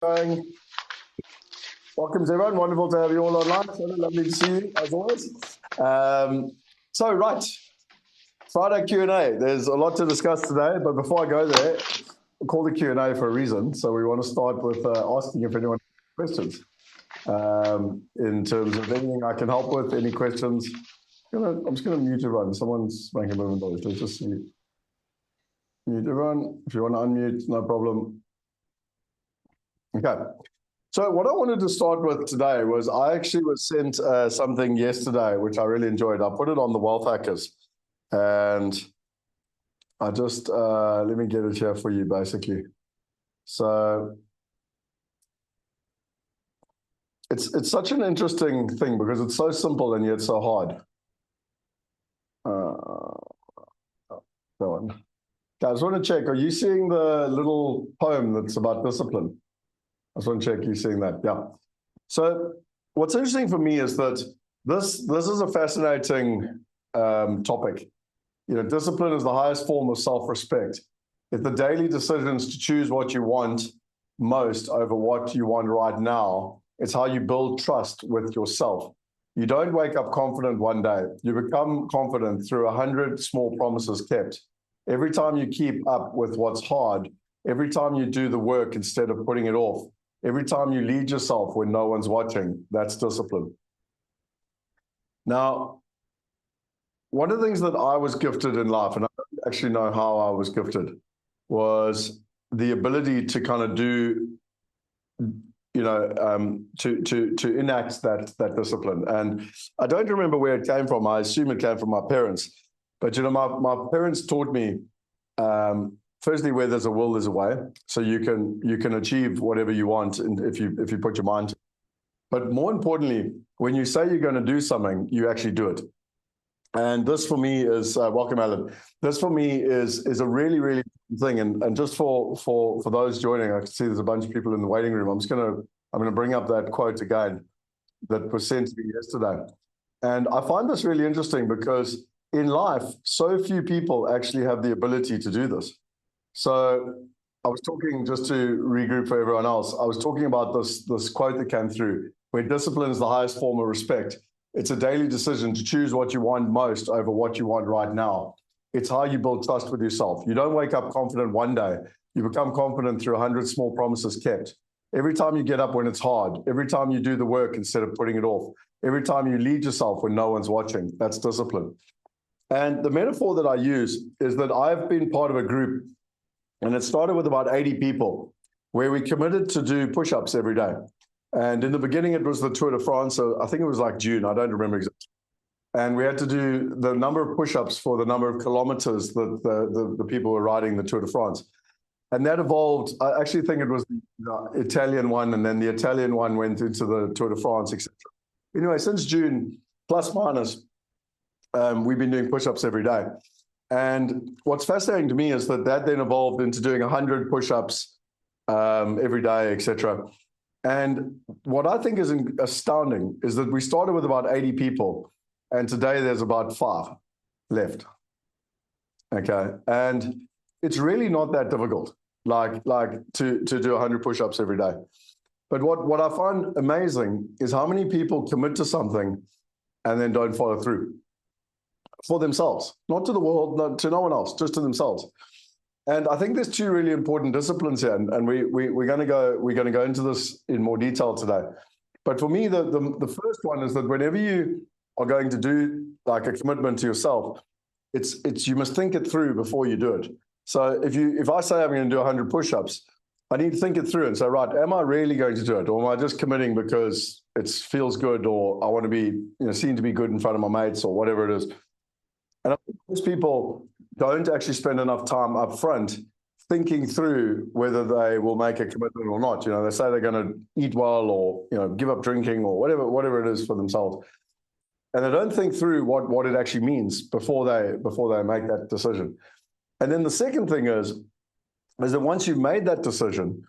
Going. Welcome everyone. Wonderful to have you all online. So lovely to see you as always. Right, Friday Q&A. There's a lot to discuss today, but before I go there, we call the Q&A for a reason. So we want to start with asking if anyone has questions. In terms of anything I can help with, any questions. I'm just going to mute everyone. Someone's making a movement noise. Let's just see. Mute everyone. If you want to unmute, no problem. Okay. So what I wanted to start with today was I actually was sent something yesterday, which I really enjoyed. I put it on the Wealth Hackers, and I just, let me get it here for you, basically. So it's such an interesting thing because it's so simple and yet so hard. Go on. Okay, I just want to check, are you seeing the little poem that's about discipline? I just want to check you're seeing that. Yeah. So what's interesting for me is that this is a fascinating topic. Discipline is the highest form of self-respect. It's the daily decisions to choose what you want most over what you want right now. It's how you build trust with yourself. You don't wake up confident one day. You become confident through 100 small promises kept. Every time you keep up with what's hard, every time you do the work instead of putting it off, every time you lead yourself when no one's watching, that's discipline. Now, one of the things that I was gifted in life, and I don't actually know how I was gifted, was the ability to kind of do, to enact that discipline. And I don't remember where it came from. I assume it came from my parents. But, my parents taught me, firstly, where there's a will, there's a way. So you can achieve whatever you want if you put your mind to it. But more importantly, when you say you're going to do something, you actually do it. And this for me is welcome, Alan. This for me is a really, really thing. And just for those joining, I can see there's a bunch of people in the waiting room. I'm going to bring up that quote again that was sent to me yesterday. And I find this really interesting because in life, so few people actually have the ability to do this. So I was talking, just to regroup for everyone else, I was talking about this quote that came through, where discipline is the highest form of respect. It's a daily decision to choose what you want most over what you want right now. It's how you build trust with yourself. You don't wake up confident one day. You become confident through 100 small promises kept. Every time you get up when it's hard, every time you do the work instead of putting it off, every time you lead yourself when no one's watching, that's discipline. And the metaphor that I use is that I've been part of a group, and it started with about 80 people, where we committed to do push-ups every day. And in the beginning, it was the Tour de France. So I think it was like June. I don't remember exactly. And we had to do the number of push-ups for the number of kilometers that the people were riding the Tour de France. And that evolved. I actually think it was the Italian one, and then the Italian one went into the Tour de France, etc. Anyway, since June, plus minus, we've been doing push-ups every day. And what's fascinating to me is that then evolved into doing 100 push-ups every day, etc. And what I think is astounding is that we started with about 80 people, and today there's about 5 left. Okay, and it's really not that difficult, like to do 100 push-ups every day. But what I find amazing is how many people commit to something and then don't follow through. For themselves, not to the world, not to no one else, just to themselves. And I think there's 2 really important disciplines here, and we're going to go into this in more detail today. But for me, the first one is that whenever you are going to do like a commitment to yourself, it's you must think it through before you do it. So if I say I'm going to do 100 push-ups, I need to think it through and say, right, am I really going to do it, or am I just committing because it feels good, or I want to be seen to be good in front of my mates, or whatever it is. And I think most people don't actually spend enough time up front thinking through whether they will make a commitment or not. They say they're going to eat well, or give up drinking, or whatever it is for themselves, and they don't think through what it actually means before they make that decision. And then the second thing is that once you've made that decision,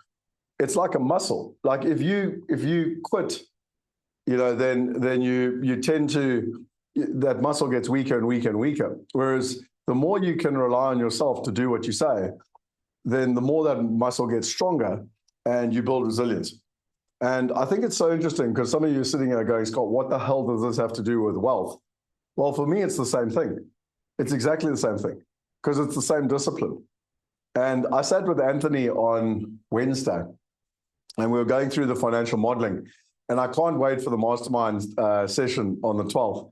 it's like a muscle. Like if you quit, then you tend to, that muscle gets weaker and weaker and weaker. Whereas the more you can rely on yourself to do what you say, then the more that muscle gets stronger. and you build resilience. And I think it's so interesting because some of you are sitting here going, Scott, what the hell does this have to do with wealth? Well, for me, it's the same thing. It's exactly the same thing because it's the same discipline. And I sat with Anthony on Wednesday and we were going through the financial modeling. And I can't wait for the mastermind session on the 12th.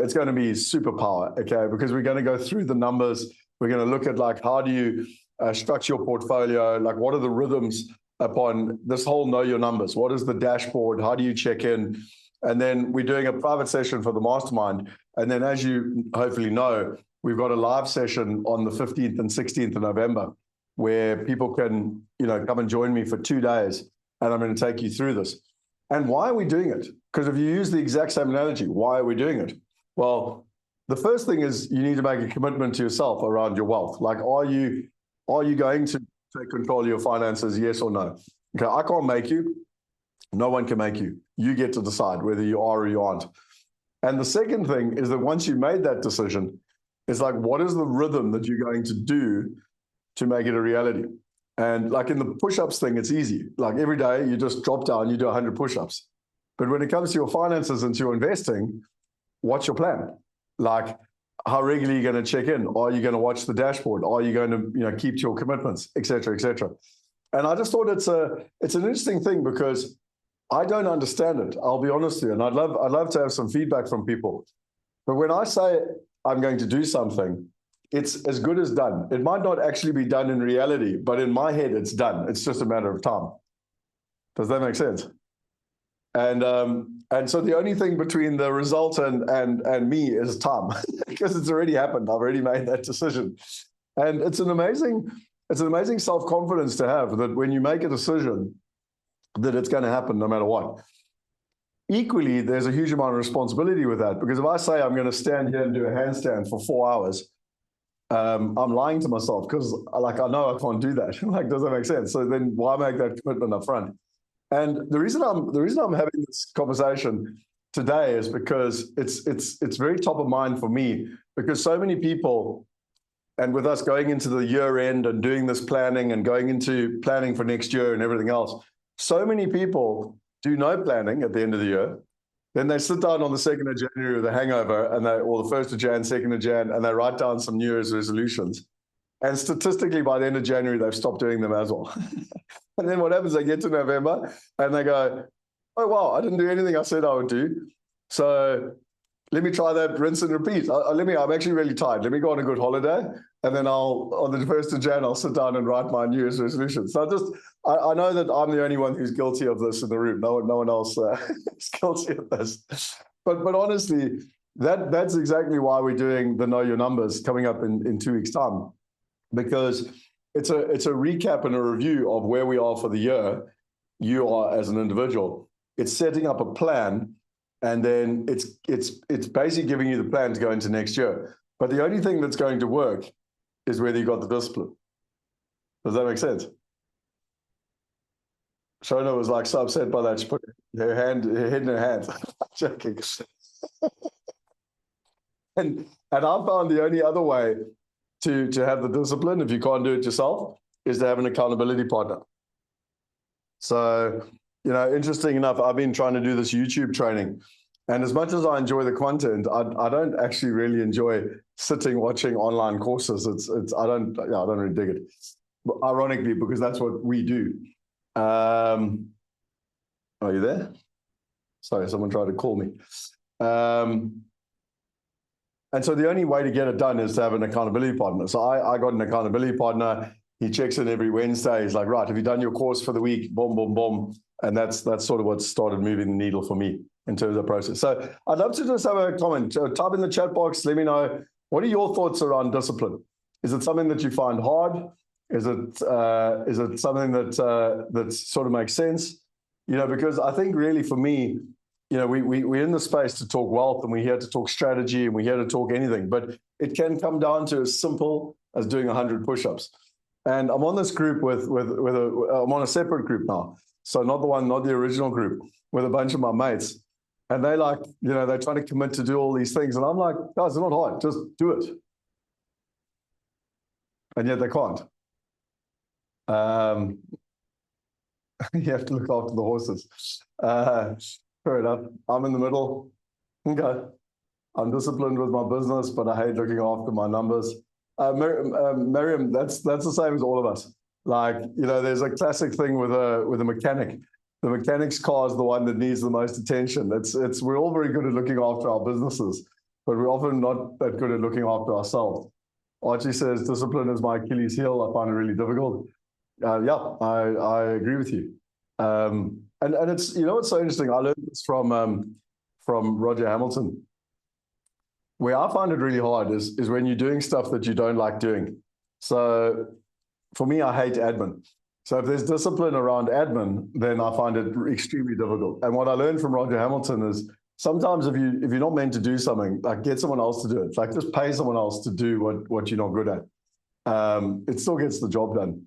It's going to be superpower, okay? Because we're going to go through the numbers. We're going to look at like, how do you structure your portfolio? Like, what are the rhythms upon this whole know your numbers? What is the dashboard? How do you check in? And then we're doing a private session for the mastermind. And then, as you hopefully know, we've got a live session on the 15th and 16th of November where people can, come and join me for 2 days. And I'm going to take you through this. And why are we doing it? Because if you use the exact same analogy, why are we doing it? Well, the first thing is you need to make a commitment to yourself around your wealth. Like, are you going to take control of your finances, yes or no? Okay, I can't make you. No one can make you. You get to decide whether you are or you aren't. And the second thing is that once you made that decision, it's like, what is the rhythm that you're going to do to make it a reality? And like in the push-ups thing, it's easy. Like every day you just drop down, you do 100 push-ups. But when it comes to your finances and to your investing, what's your plan? Like, how regularly are you going to check in? Are you going to watch the dashboard? Are you going to keep to your commitments, et cetera, et cetera? And I just thought it's an interesting thing because I don't understand it. I'll be honest with you. And I'd love to have some feedback from people. But when I say I'm going to do something, it's as good as done. It might not actually be done in reality, but in my head, it's done. It's just a matter of time. Does that make sense? And so the only thing between the result and me is time, because it's already happened. I've already made that decision. And it's an amazing self-confidence to have that when you make a decision, that it's going to happen no matter what. Equally, there's a huge amount of responsibility with that, because if I say I'm going to stand here and do a handstand for 4 hours, I'm lying to myself because I know I can't do that. Does that make sense? So then why make that commitment up front? And the reason I'm having this conversation today is because it's very top of mind for me, because so many people, and with us going into the year end and doing this planning and going into planning for next year and everything else, so many people do no planning at the end of the year. Then they sit down on the 2nd of January with a hangover, or the 1st of Jan, 2nd of Jan, and they write down some New Year's resolutions. And statistically, by the end of January, they've stopped doing them as well. And then what happens, they get to November and they go, oh, wow, I didn't do anything I said I would do. So let me try that, rinse and repeat. I'm actually really tired. Let me go on a good holiday. And then on the 1st of Jan, I'll sit down and write my New Year's resolution. So I know that I'm the only one who's guilty of this in the room. No one else is guilty of this. But honestly, that's exactly why we're doing the Know Your Numbers coming up in 2 weeks' time, because it's a recap and a review of where we are for the year. You are as an individual. It's setting up a plan, and then it's basically giving you the plan to go into next year. But the only thing that's going to work is whether you got the discipline. Does that make sense? Shona was like so upset by that. She put her head in her hands. Joking. And I found the only other way to have the discipline, if you can't do it yourself, is to have an accountability partner. So, interesting enough, I've been trying to do this YouTube training. And as much as I enjoy the content, I don't actually really enjoy sitting watching online courses. I don't really dig it. But ironically, because that's what we do. Are you there? Sorry, someone tried to call me. And so the only way to get it done is to have an accountability partner. So I got an accountability partner. He checks in every Wednesday. He's like, right, have you done your course for the week? Boom, boom, boom. And that's sort of what started moving the needle for me in terms of the process. So I'd love to just have a comment. Type in the chat box. Let me know, what are your thoughts around discipline? Is it something that you find hard? Is it something that sort of makes sense? Because I think really for me, we're in the space to talk wealth, and we're here to talk strategy, and we're here to talk anything. But it can come down to as simple as doing 100 push-ups. And I'm on this group I'm on a separate group now. So not the original group, with a bunch of my mates. And they're trying to commit to do all these things. And I'm like, guys, it's not hard, just do it. And yet they can't. You have to look after the horses. Fair enough. I'm in the middle. Okay. I'm disciplined with my business, but I hate looking after my numbers. Miriam, that's the same as all of us. Like, there's a classic thing with a mechanic. The mechanic's car is the one that needs the most attention. We're all very good at looking after our businesses, but we're often not that good at looking after ourselves. Archie says discipline is my Achilles heel. I find it really difficult. Yeah, I agree with you. And it's, it's so interesting. I learned this from Roger Hamilton. Where I find it really hard is when you're doing stuff that you don't like doing. So for me, I hate admin. So if there's discipline around admin, then I find it extremely difficult. And what I learned from Roger Hamilton is sometimes if you're not meant to do something, like get someone else to do it. Like just pay someone else to do what you're not good at. It still gets the job done.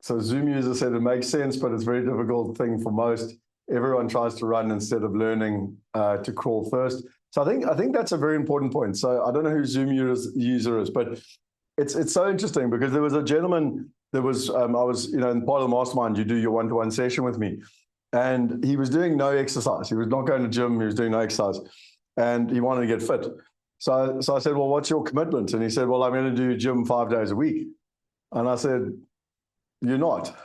So Zoom user said it makes sense, but it's a very difficult thing for most. Everyone tries to run instead of learning to crawl first. So I think that's a very important point. So I don't know who Zoom user is, but it's so interesting because there was a gentleman that was I was in part of the mastermind. You do your one-to-one session with me, and he was doing no exercise. He was not going to gym. He was doing no exercise, and he wanted to get fit. So I said, well, what's your commitment? And he said, well, I'm going to do gym 5 days a week. And I said, you're not.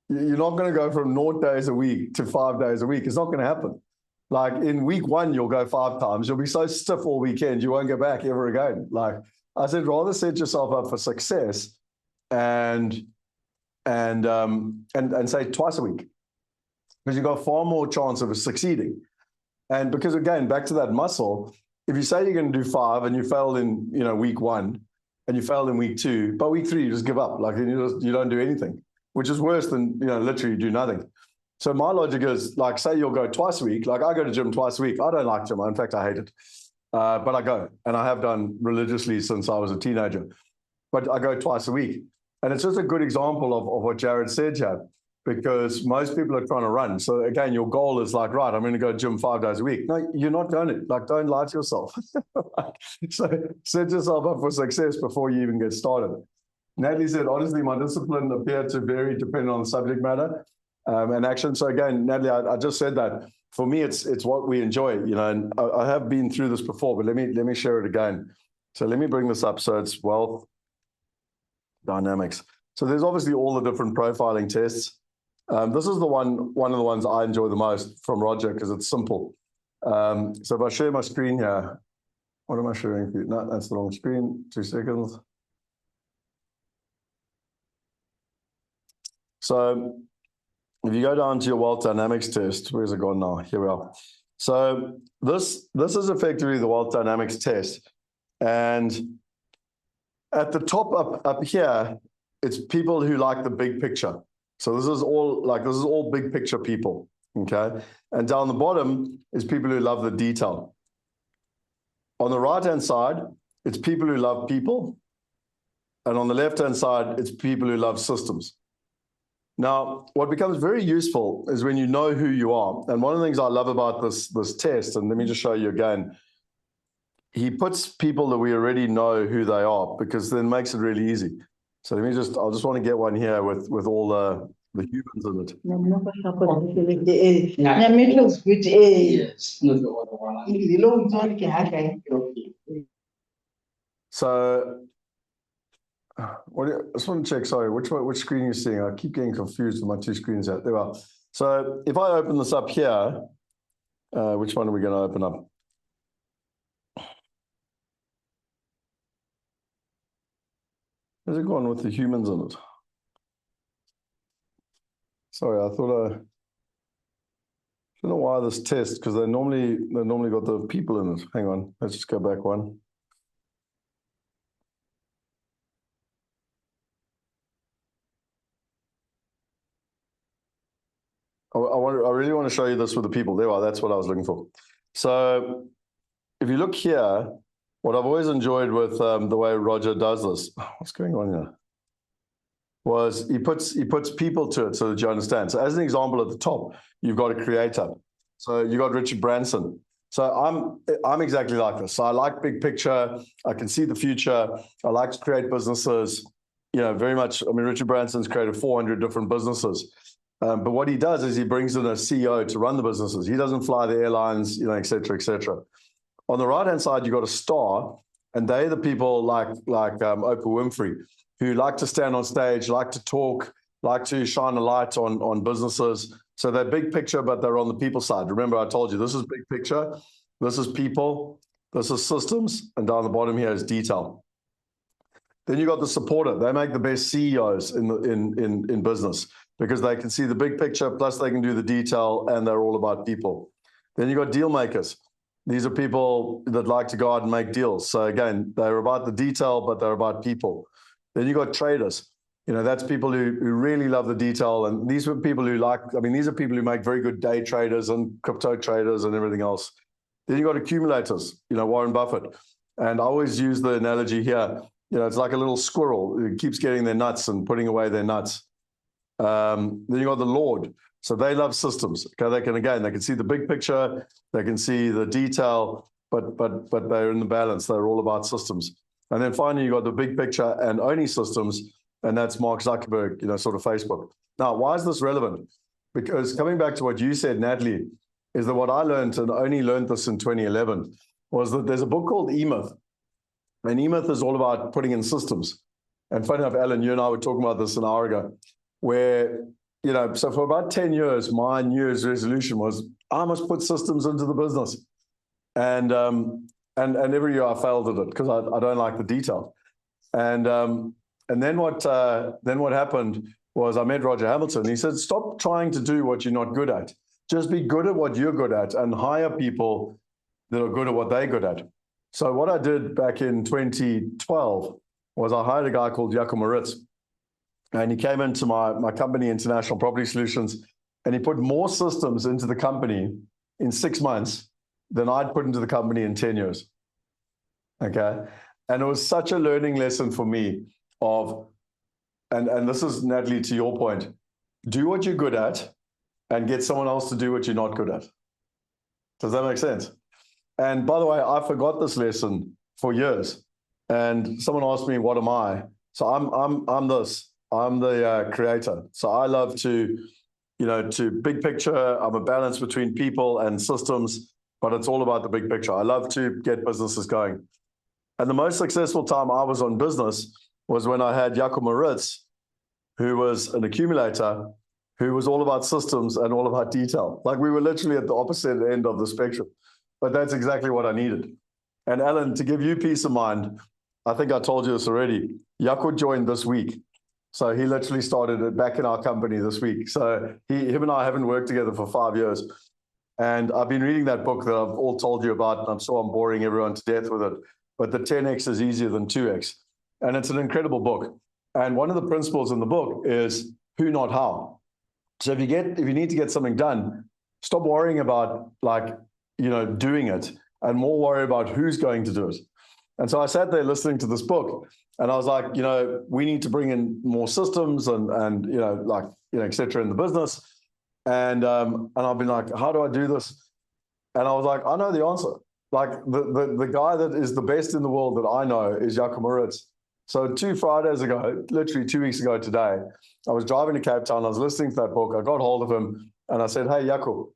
You're not going to go from 0 days a week to 5 days a week. It's not going to happen. Like in week 1, you'll go 5 times. You'll be so stiff all weekend, you won't go back ever again. Like I said, rather set yourself up for success and say twice a week, because you've got far more chance of succeeding. And because again, back to that muscle, if you say you're going to do 5 and you failed in week 1 and you failed in week 2, by week 3 you just give up. Like you don't do anything, which is worse than literally do nothing. So my logic is like, say you'll go twice a week. Like I go to gym twice a week. I don't like gym. In fact, I hate it. But I go, and I have done religiously since I was a teenager. But I go twice a week. And it's just a good example of what Jared said here, because most people are trying to run. So again, your goal is like, right, I'm going to go to gym 5 days a week. No, you're not going to. Like, don't lie to yourself. So set yourself up for success before you even get started. Natalie said, honestly, my discipline appeared to vary depending on the subject matter and action. So again, Natalie, I just said that for me, it's what we enjoy, and I have been through this before, but let me share it again. So let me bring this up. So it's wealth dynamics. So there's obviously all the different profiling tests. This is one of the ones I enjoy the most from Roger because it's simple. So if I share my screen here, what am I sharing for you? No, that's the wrong screen. 2 seconds. So if you go down to your wealth dynamics test, where's it gone now? Here we are. So this is effectively the wealth dynamics test. And at the top up here, it's people who like the big picture. So this is all big picture people, okay? And down the bottom is people who love the detail. On the right-hand side, it's people who love people. And on the left-hand side, it's people who love systems. Now, what becomes very useful is when you know who you are. And one of the things I love about this test, and let me just show you again, he puts people that we already know who they are, because then it makes it really easy. So I just want to get one here with all the humans in it. So I just want to check, sorry, which screen you're seeing. I keep getting confused with my 2 screens out. There we are. So if I open this up here, which one are we going to open up? Where's it gone with the humans in it? Sorry, I don't know why this test, because they normally got the people in it. Hang on, let's just go back one. I really want to show you this with the people. There we are. That's what I was looking for. So if you look here, what I've always enjoyed with the way Roger does this, what's going on here? Was he puts people to it so that you understand. So as an example, at the top, you've got a creator. So you got Richard Branson. So I'm exactly like this. So I like big picture. I can see the future. I like to create businesses. very much, I mean, Richard Branson's created 400 different businesses. But what he does is he brings in a CEO to run the businesses. He doesn't fly the airlines, et cetera, et cetera. On the right-hand side, you've got a star, and they're the people like Oprah Winfrey, who like to stand on stage, like to talk, like to shine a light on businesses. So they're big picture, but they're on the people side. Remember, I told you, this is big picture, this is people, this is systems, and down the bottom here is detail. Then you got the supporter. They make the best CEOs in business because they can see the big picture, plus they can do the detail, and they're all about people. Then you got deal makers. These are people that like to go out and make deals. So again, they're about the detail, but they're about people. Then you got traders. That's people who really love the detail. And these are people who these are people who make very good day traders and crypto traders and everything else. Then you got accumulators, Warren Buffett. And I always use the analogy here, it's like a little squirrel who keeps getting their nuts and putting away their nuts. Then you got the Lord. So they love systems. Okay, they can see the big picture, they can see the detail, but they're in the balance. They're all about systems. And then finally, you got the big picture and only systems, and that's Mark Zuckerberg, sort of Facebook. Now, why is this relevant? Because coming back to what you said, Natalie, is that what I learned, and only learned this in 2011, was that there's a book called E-Myth. And E-Myth is all about putting in systems. And funny enough, Alan, you and I were talking about this an hour ago, where so for about 10 years, my New Year's resolution was, I must put systems into the business. And every year I failed at it because I don't like the detail. And then what happened was I met Roger Hamilton. He said, stop trying to do what you're not good at. Just be good at what you're good at and hire people that are good at what they're good at. So what I did back in 2012 was I hired a guy called Jaco Moritz. And he came into my company, International Property Solutions, and he put more systems into the company in 6 months than I'd put into the company in 10 years. Okay. And it was such a learning lesson for me and this is, Natalie, to your point, do what you're good at and get someone else to do what you're not good at. Does that make sense? And by the way, I forgot this lesson for years. And someone asked me, what am I? So I'm this. I'm the creator. So I love to big picture. I'm a balance between people and systems, but it's all about the big picture. I love to get businesses going. And the most successful time I was on business was when I had Jaco Moritz, who was an accumulator, who was all about systems and all about detail. Like we were literally at the opposite end of the spectrum, but that's exactly what I needed. And Alan, to give you peace of mind, I think I told you this already, Jaco joined this week. So he literally started it back in our company this week. So him and I haven't worked together for 5 years. And I've been reading that book that I've all told you about, and I'm sure I'm boring everyone to death with it. But the 10X is easier than 2X. And it's an incredible book. And one of the principles in the book is who, not how. So if you need to get something done, stop worrying about doing it and more worry about who's going to do it. And so I sat there listening to this book, and I was like, we need to bring in more systems and et cetera in the business. And I've been like, how do I do this? And I was like, I know the answer. Like the guy that is the best in the world that I know is Jaco Moritz. So 2 Fridays ago, literally 2 weeks ago today, I was driving to Cape Town. I was listening to that book. I got hold of him and I said, hey, Jaco,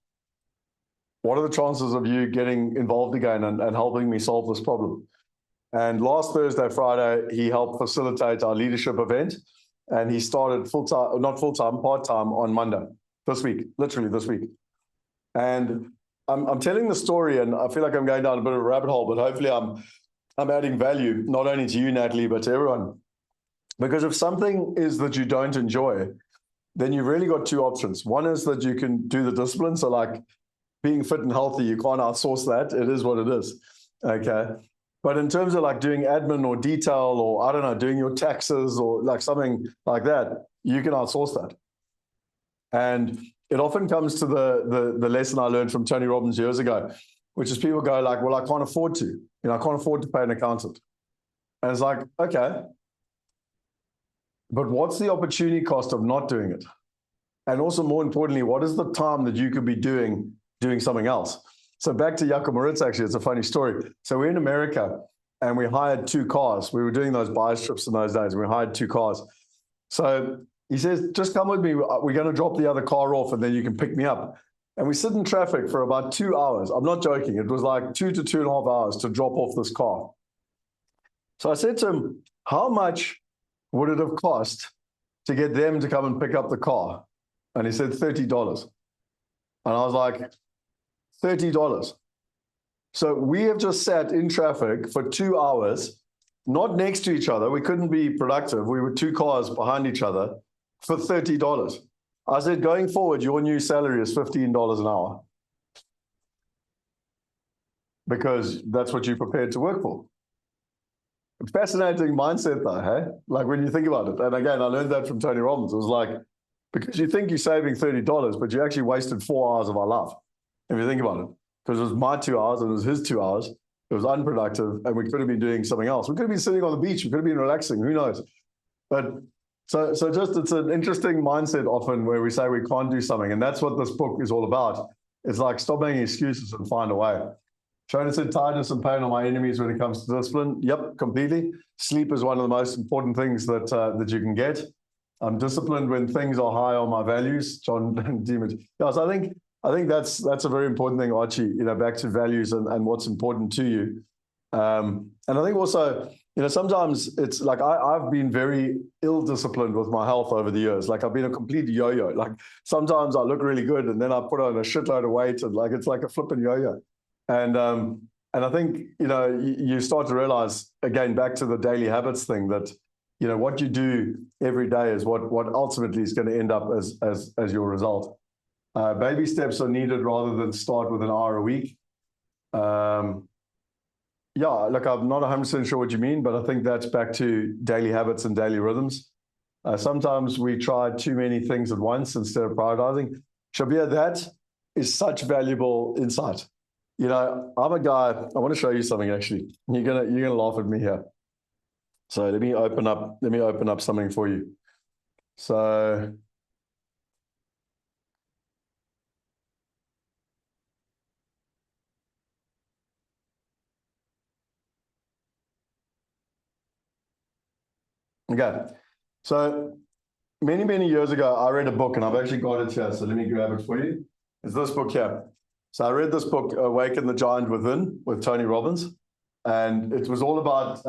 what are the chances of you getting involved again and helping me solve this problem? And last Thursday, Friday, he helped facilitate our leadership event. And he started full-time, not full-time, part-time on Monday, this week, literally this week. And I'm telling the story, and I feel like I'm going down a bit of a rabbit hole, but hopefully I'm adding value, not only to you, Natalie, but to everyone. Because if something is that you don't enjoy, then you've really got 2 options. One is that you can do the discipline. So like being fit and healthy, you can't outsource that. It is what it is. Okay. But in terms of like doing admin or detail or, I don't know, doing your taxes or like something like that, you can outsource that. And it often comes to the lesson I learned from Tony Robbins years ago, which is people go like, well, I can't afford to. I can't afford to pay an accountant. And it's like, okay, but what's the opportunity cost of not doing it? And also more importantly, what is the time that you could be doing something else? So back to Jaco Moritz, actually, it's a funny story. So we're in America and we hired 2 cars. We were doing those buy strips in those days. And we hired 2 cars. So he says, just come with me. We're going to drop the other car off and then you can pick me up. And we sit in traffic for about 2 hours. I'm not joking. It was like 2 to 2.5 hours to drop off this car. So I said to him, how much would it have cost to get them to come and pick up the car? And he said, $30. And I was like, $30. So we have just sat in traffic for 2 hours, not next to each other. We couldn't be productive. We were 2 cars behind each other for $30. I said, going forward, your new salary is $15 an hour. Because that's what you're prepared to work for. Fascinating mindset though, hey? Like when you think about it. And again, I learned that from Tony Robbins. It was like, because you think you're saving $30, but you actually wasted 4 hours of our life, if you think about it. Because it was my 2 hours and it was his 2 hours. It was unproductive and we could have been doing something else. We could have been sitting on the beach. We could have been relaxing. Who knows? But so just it's an interesting mindset often where we say we can't do something. And that's what this book is all about. It's like stop making excuses and find a way. Shona said tiredness and pain are my enemies when it comes to discipline. Yep, completely. Sleep is one of the most important things that that you can get. I'm disciplined when things are high on my values. John Deemage. Yeah, so I think that's a very important thing, Archie, you know, back to values and what's important to you. And I think also, you know, sometimes it's like I've been very ill-disciplined with my health over the years. Like I've been a complete yo-yo. Like sometimes I look really good and then I put on a shitload of weight and like it's like a flipping yo-yo. And I think, you know, you start to realize, again, back to the daily habits thing, that, you know, what you do every day is what ultimately is going to end up as your result. Baby steps are needed rather than start with an hour a week. Yeah, look, I'm not 100% sure what you mean, but I think that's back to daily habits and daily rhythms. Sometimes we try too many things at once instead of prioritizing. Shabir, that is such valuable insight. You know, I'm a guy, I want to show you something actually. You're gonna laugh at me here. So let me open up something for you. So okay. So many years ago, I read a book and I've actually got it here. So let me grab it for you. It's this book here. So I read this book, Awaken the Giant Within, with Tony Robbins. And it was all about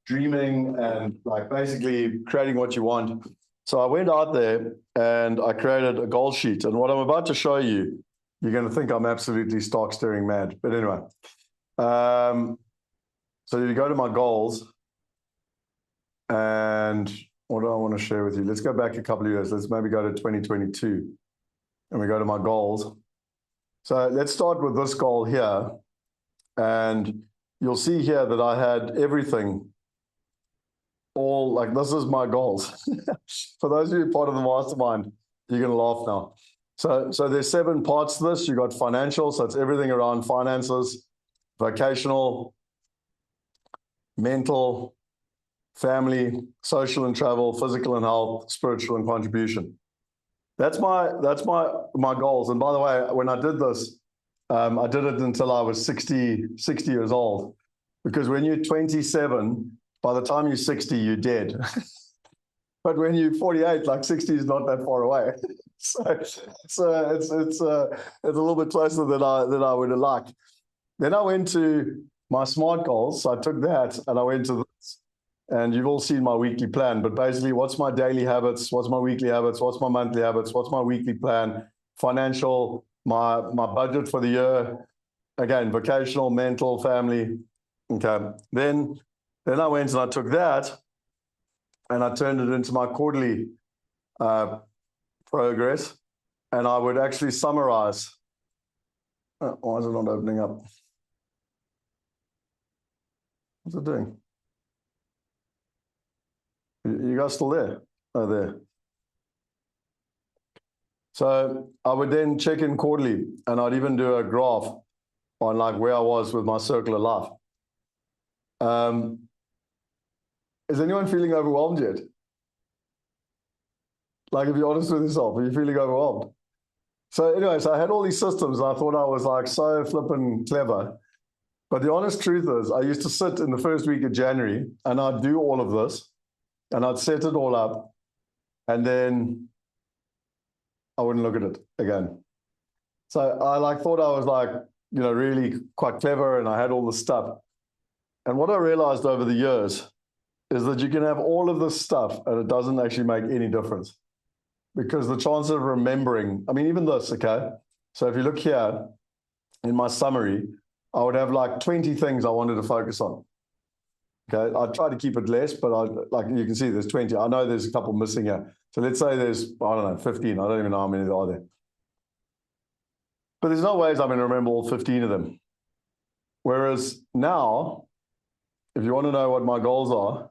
dreaming and like basically creating what you want. So I went out there and I created a goal sheet. And what I'm about to show you, you're going to think I'm absolutely stark staring mad. But anyway, so you go to my goals. And what do I want to share with you? Let's go back a couple of years. Let's maybe go to 2022 and we go to my goals. So let's start with this goal here. And you'll see here that I had everything all like, this is my goals. For those of you part of the mastermind, you're going to laugh now. So there's 7 parts to this. You got financial. So it's everything around finances, vocational, mental, family, social and travel, physical and health, spiritual and contribution. That's my goals. And by the way, when I did this, I did it until I was 60 years old, because when you're 27, by the time you're 60, you're dead. But when you're 48, like 60 is not that far away. So it's a little bit closer than I would have liked. Then I went to my SMART goals. So I took that and I went to this. And you've all seen my weekly plan, but basically what's my daily habits? What's my weekly habits? What's my monthly habits? What's my weekly plan? Financial, my budget for the year. Again, vocational, mental, family. Okay. Then I went and I took that and I turned it into my quarterly progress. And I would actually summarize. Why is it not opening up? What's it doing? You guys still there? Oh, there. So I would then check in quarterly and I'd even do a graph on like where I was with my circle of life. Is anyone feeling overwhelmed yet? Like, if you're honest with yourself, are you feeling overwhelmed? So anyway, so I had all these systems and I thought I was like so flipping clever. But the honest truth is, I used to sit in the first week of January and I'd do all of this and I'd set it all up and then I wouldn't look at it again. So I thought I was really quite clever and I had all this stuff. And what I realized over the years is that you can have all of this stuff and it doesn't actually make any difference because the chance of remembering, I mean, even this, okay? So if you look here in my summary, I would have like 20 things I wanted to focus on. Okay, I try to keep it less, but like you can see there's 20. I know there's a couple missing here. So let's say there's, I don't know, 15. I don't even know how many there are there. But there's no ways I'm going to remember all 15 of them. Whereas now, if you want to know what my goals are,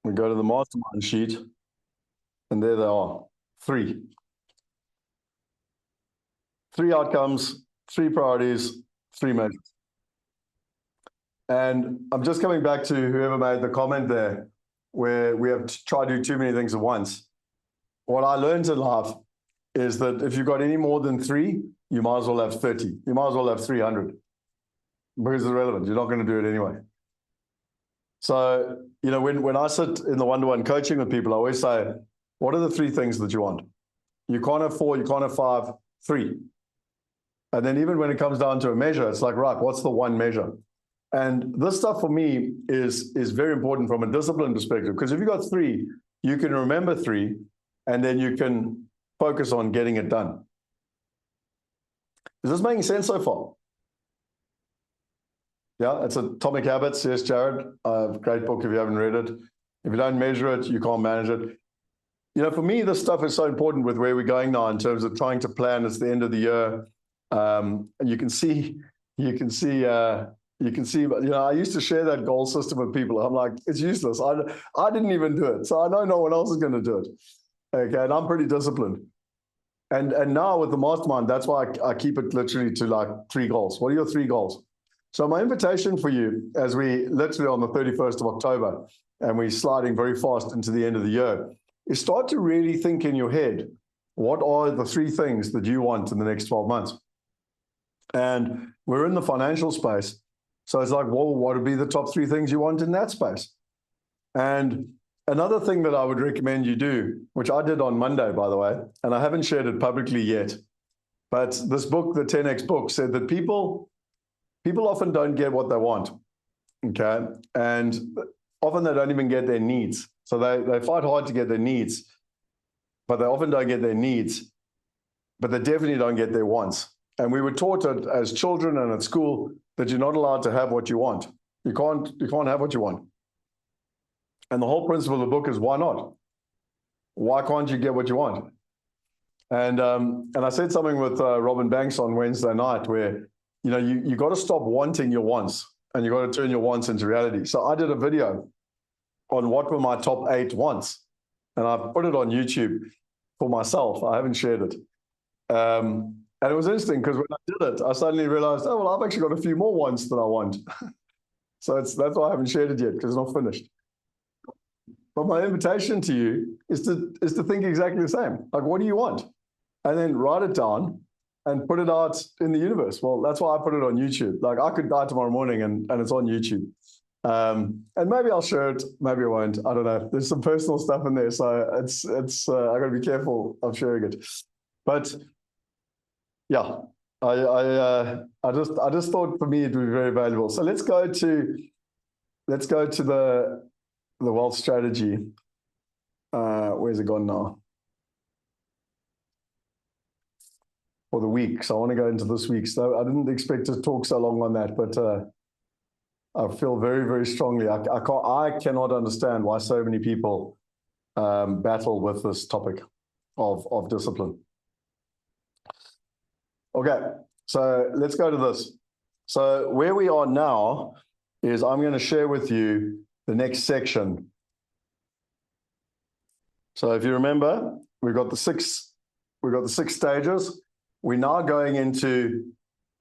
we go to the mastermind sheet, and there they are, 3. 3 outcomes, 3 priorities, 3 measures. And I'm just coming back to whoever made the comment there, where we have tried to do too many things at once. What I learned in life is that if you've got any more than 3, you might as well have 30. You might as well have 300 because it's irrelevant. You're not going to do it anyway. So, when I sit in the one-to-one coaching with people, I always say, what are the 3 things that you want? You can't have 4, you can't have 5, 3. And then even when it comes down to a measure, it's like, right, what's the one measure? And this stuff for me is very important from a discipline perspective, because if you've got 3, you can remember 3, and then you can focus on getting it done. Is this making sense so far? Yeah, it's Atomic Habits. Yes, Jared, great book if you haven't read it. If you don't measure it, you can't manage it. For me, this stuff is so important with where we're going now in terms of trying to plan. It's the end of the year. And you can see, I used to share that goal system with people. I'm like, it's useless. I didn't even do it. So I know no one else is going to do it. Okay. And I'm pretty disciplined. And now with the mastermind, that's why I keep it literally to like 3 goals. What are your 3 goals? So my invitation for you, as we literally on the 31st of October, and we're sliding very fast into the end of the year, is start to really think in your head, what are the 3 things that you want in the next 12 months? And we're in the financial space. So it's like, well, what would be the top 3 things you want in that space? And another thing that I would recommend you do, which I did on Monday, by the way, and I haven't shared it publicly yet, but this book, the 10X book, said that people often don't get what they want, okay? And often they don't even get their needs. So they fight hard to get their needs, but they often don't get their needs, but they definitely don't get their wants. And we were taught as children and at school that you're not allowed to have what you want. You can't have what you want. And the whole principle of the book is, why not? Why can't you get what you want? And I said something with Robin Banks on Wednesday night where, you got to stop wanting your wants and you got to turn your wants into reality. So I did a video on what were my top 8 wants. And I put it on YouTube for myself. I haven't shared it. And it was interesting because when I did it, I suddenly realized, oh, well, I've actually got a few more wants that I want. So that's why I haven't shared it yet, because it's not finished. But my invitation to you is to think exactly the same. Like, what do you want? And then write it down and put it out in the universe. Well, that's why I put it on YouTube. Like, I could die tomorrow morning and it's on YouTube. And maybe I'll share it, maybe I won't. I don't know. There's some personal stuff in there, so it's I got to be careful of sharing it. But yeah, I just thought for me it would be very valuable. So let's go to the wealth strategy. Where's it gone now? For the week. So I want to go into this week. So I didn't expect to talk so long on that, but I feel very, very strongly. I cannot understand why so many people battle with this topic of discipline. Okay, so let's go to this. So where we are now is I'm going to share with you the next section. So if you remember, we've got the six stages. We're now going into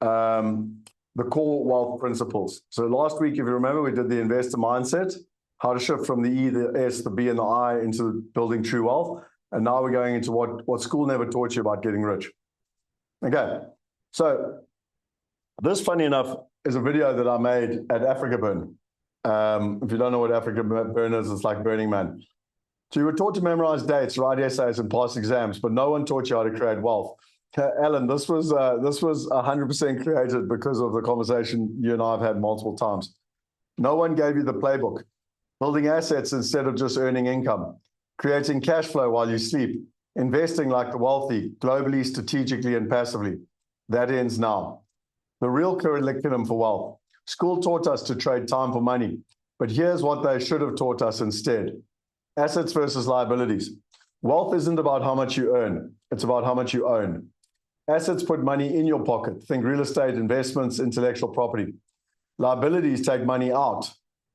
the core wealth principles. So last week, if you remember, we did the investor mindset, how to shift from the E, the S, the B, and the I into building true wealth. And now we're going into what school never taught you about getting rich. Okay, so this, funny enough, is a video that I made at Africa Burn. If you don't know what Africa Burn is, it's like Burning Man. So you were taught to memorize dates, write essays, and pass exams, but no one taught you how to create wealth. Alan, this was 100% created because of the conversation you and I have had multiple times. No one gave you the playbook. Building assets instead of just earning income, creating cash flow while you sleep, investing like the wealthy, globally, strategically, and passively. That ends now. The real curriculum for wealth. School taught us to trade time for money, but here's what they should have taught us instead. Assets versus liabilities. Wealth isn't about how much you earn, it's about how much you own. Assets put money in your pocket. Think real estate, investments, intellectual property. Liabilities take money out.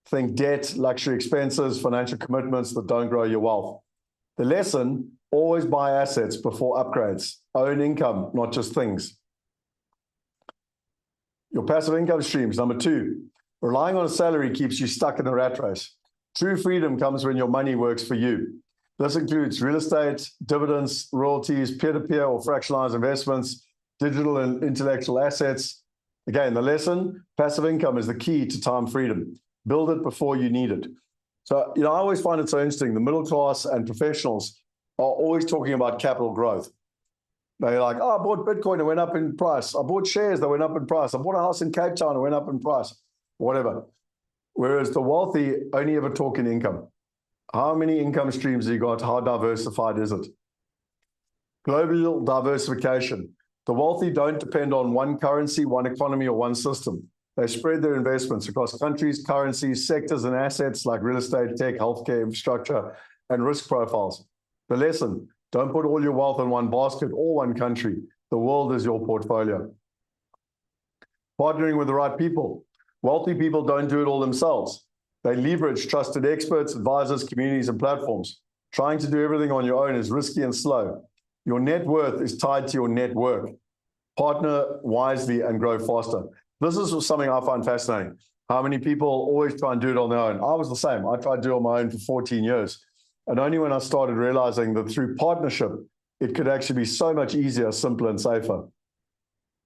Think debt, luxury expenses, financial commitments that don't grow your wealth. The lesson, always buy assets before upgrades. Own income, not just things. Your passive income streams. Number 2, relying on a salary keeps you stuck in the rat race. True freedom comes when your money works for you. This includes real estate, dividends, royalties, peer-to-peer or fractionalized investments, digital and intellectual assets. Again, the lesson, passive income is the key to time freedom. Build it before you need it. So, I always find it so interesting. The middle class and professionals are always talking about capital growth. They're like, oh, I bought Bitcoin, it went up in price. I bought shares, they went up in price. I bought a house in Cape Town, it went up in price. Whatever. Whereas the wealthy only ever talk in income. How many income streams have you got? How diversified is it? Global diversification. The wealthy don't depend on one currency, one economy, or one system. They spread their investments across countries, currencies, sectors, and assets like real estate, tech, healthcare, infrastructure, and risk profiles. The lesson, don't put all your wealth in one basket or one country. The world is your portfolio. Partnering with the right people. Wealthy people don't do it all themselves. They leverage trusted experts, advisors, communities, and platforms. Trying to do everything on your own is risky and slow. Your net worth is tied to your network. Partner wisely and grow faster. This is something I find fascinating. How many people always try and do it on their own. I was the same. I tried to do it on my own for 14 years. And only when I started realizing that through partnership, it could actually be so much easier, simpler, and safer.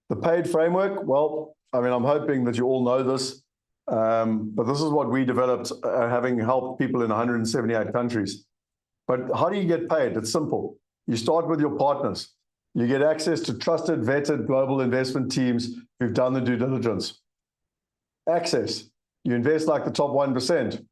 The paid framework, well, I'm hoping that you all know this, but this is what we developed, having helped people in 178 countries. But how do you get paid? It's simple. You start with your partners. You get access to trusted, vetted global investment teams who've done the due diligence. Access. You invest like the top 1%,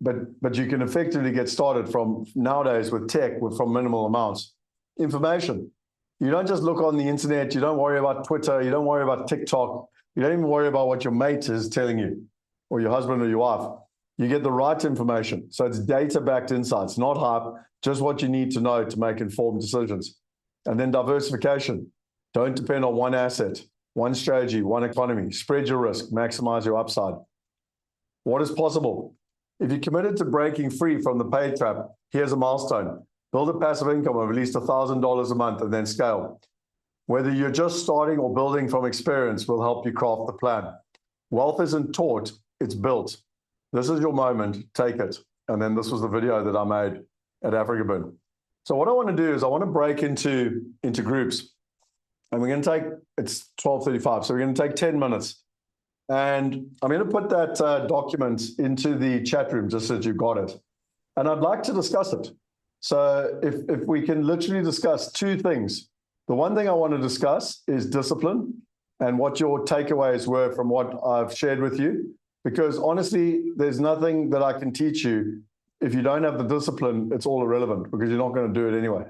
but you can effectively get started from nowadays with tech from minimal amounts. Information. You don't just look on the internet. You don't worry about Twitter. You don't worry about TikTok. You don't even worry about what your mate is telling you or your husband or your wife. You get the right information. So it's data-backed insights, not hype, just what you need to know to make informed decisions. And then diversification. Don't depend on one asset, one strategy, one economy. Spread your risk, maximize your upside. What is possible? If you're committed to breaking free from the paid trap, here's a milestone. Build a passive income of at least $1,000 a month and then scale. Whether you're just starting or building from experience will help you craft the plan. Wealth isn't taught, it's built. This is your moment, take it. And then this was the video that I made at Africa Burn. So what I want to do is I want to break into groups. And we're going to take, it's 12:35, so we're going to take 10 minutes. And I'm going to put that document into the chat room just so that you've got it. And I'd like to discuss it. So if we can literally discuss 2 things. The one thing I want to discuss is discipline and what your takeaways were from what I've shared with you. Because honestly, there's nothing that I can teach you. If you don't have the discipline, it's all irrelevant because you're not going to do it anyway.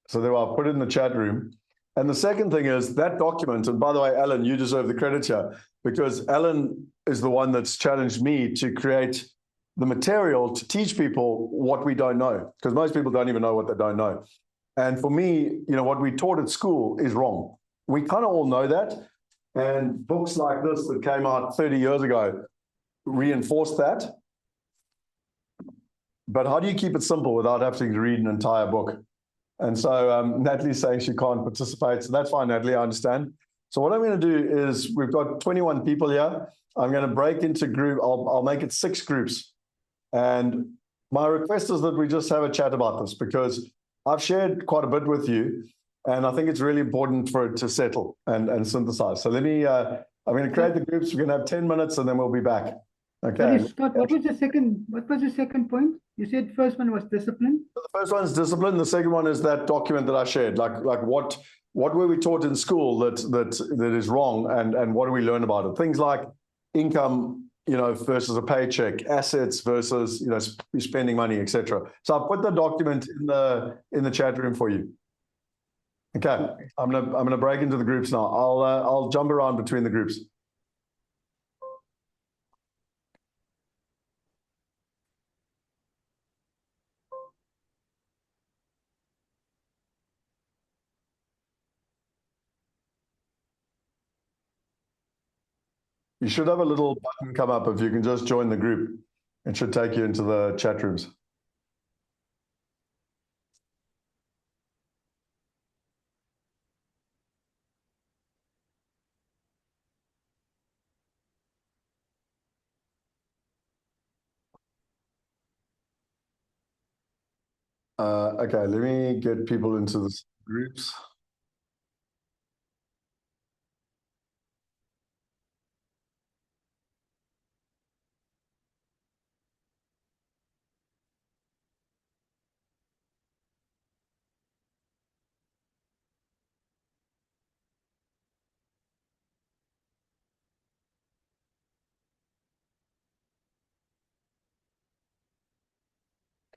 So there, I'll put it in the chat room. And the second thing is that document, and by the way, Alan, you deserve the credit here because Alan is the one that's challenged me to create the material to teach people what we don't know, because most people don't even know what they don't know. And for me, what we taught at school is wrong. We kind of all know that. And books like this that came out 30 years ago reinforce that. But how do you keep it simple without having to read an entire book? And so Natalie's saying she can't participate. So that's fine, Natalie, I understand. So what I'm going to do is we've got 21 people here. I'm going to break into group. I'll make it 6 groups. And my request is that we just have a chat about this because I've shared quite a bit with you. And I think it's really important for it to settle and synthesize. So let me, I'm going to create the groups. We're going to have 10 minutes and then we'll be back. Okay. Sorry, Scott, what was the second point? You said first one was discipline. The first one is discipline. The second one is that document that I shared. Like what were we taught in school that is wrong, and what do we learn about it? Things like income, versus a paycheck, assets versus spending money, etc. So I put the document in the chat room for you. Okay, I'm gonna break into the groups now. I'll jump around between the groups. You should have a little button come up if you can just join the group. It should take you into the chat rooms. Okay, let me get people into the groups.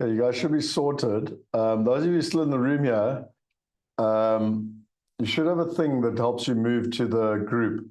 Okay, you guys should be sorted. Those of you still in the room here, you should have a thing that helps you move to the group.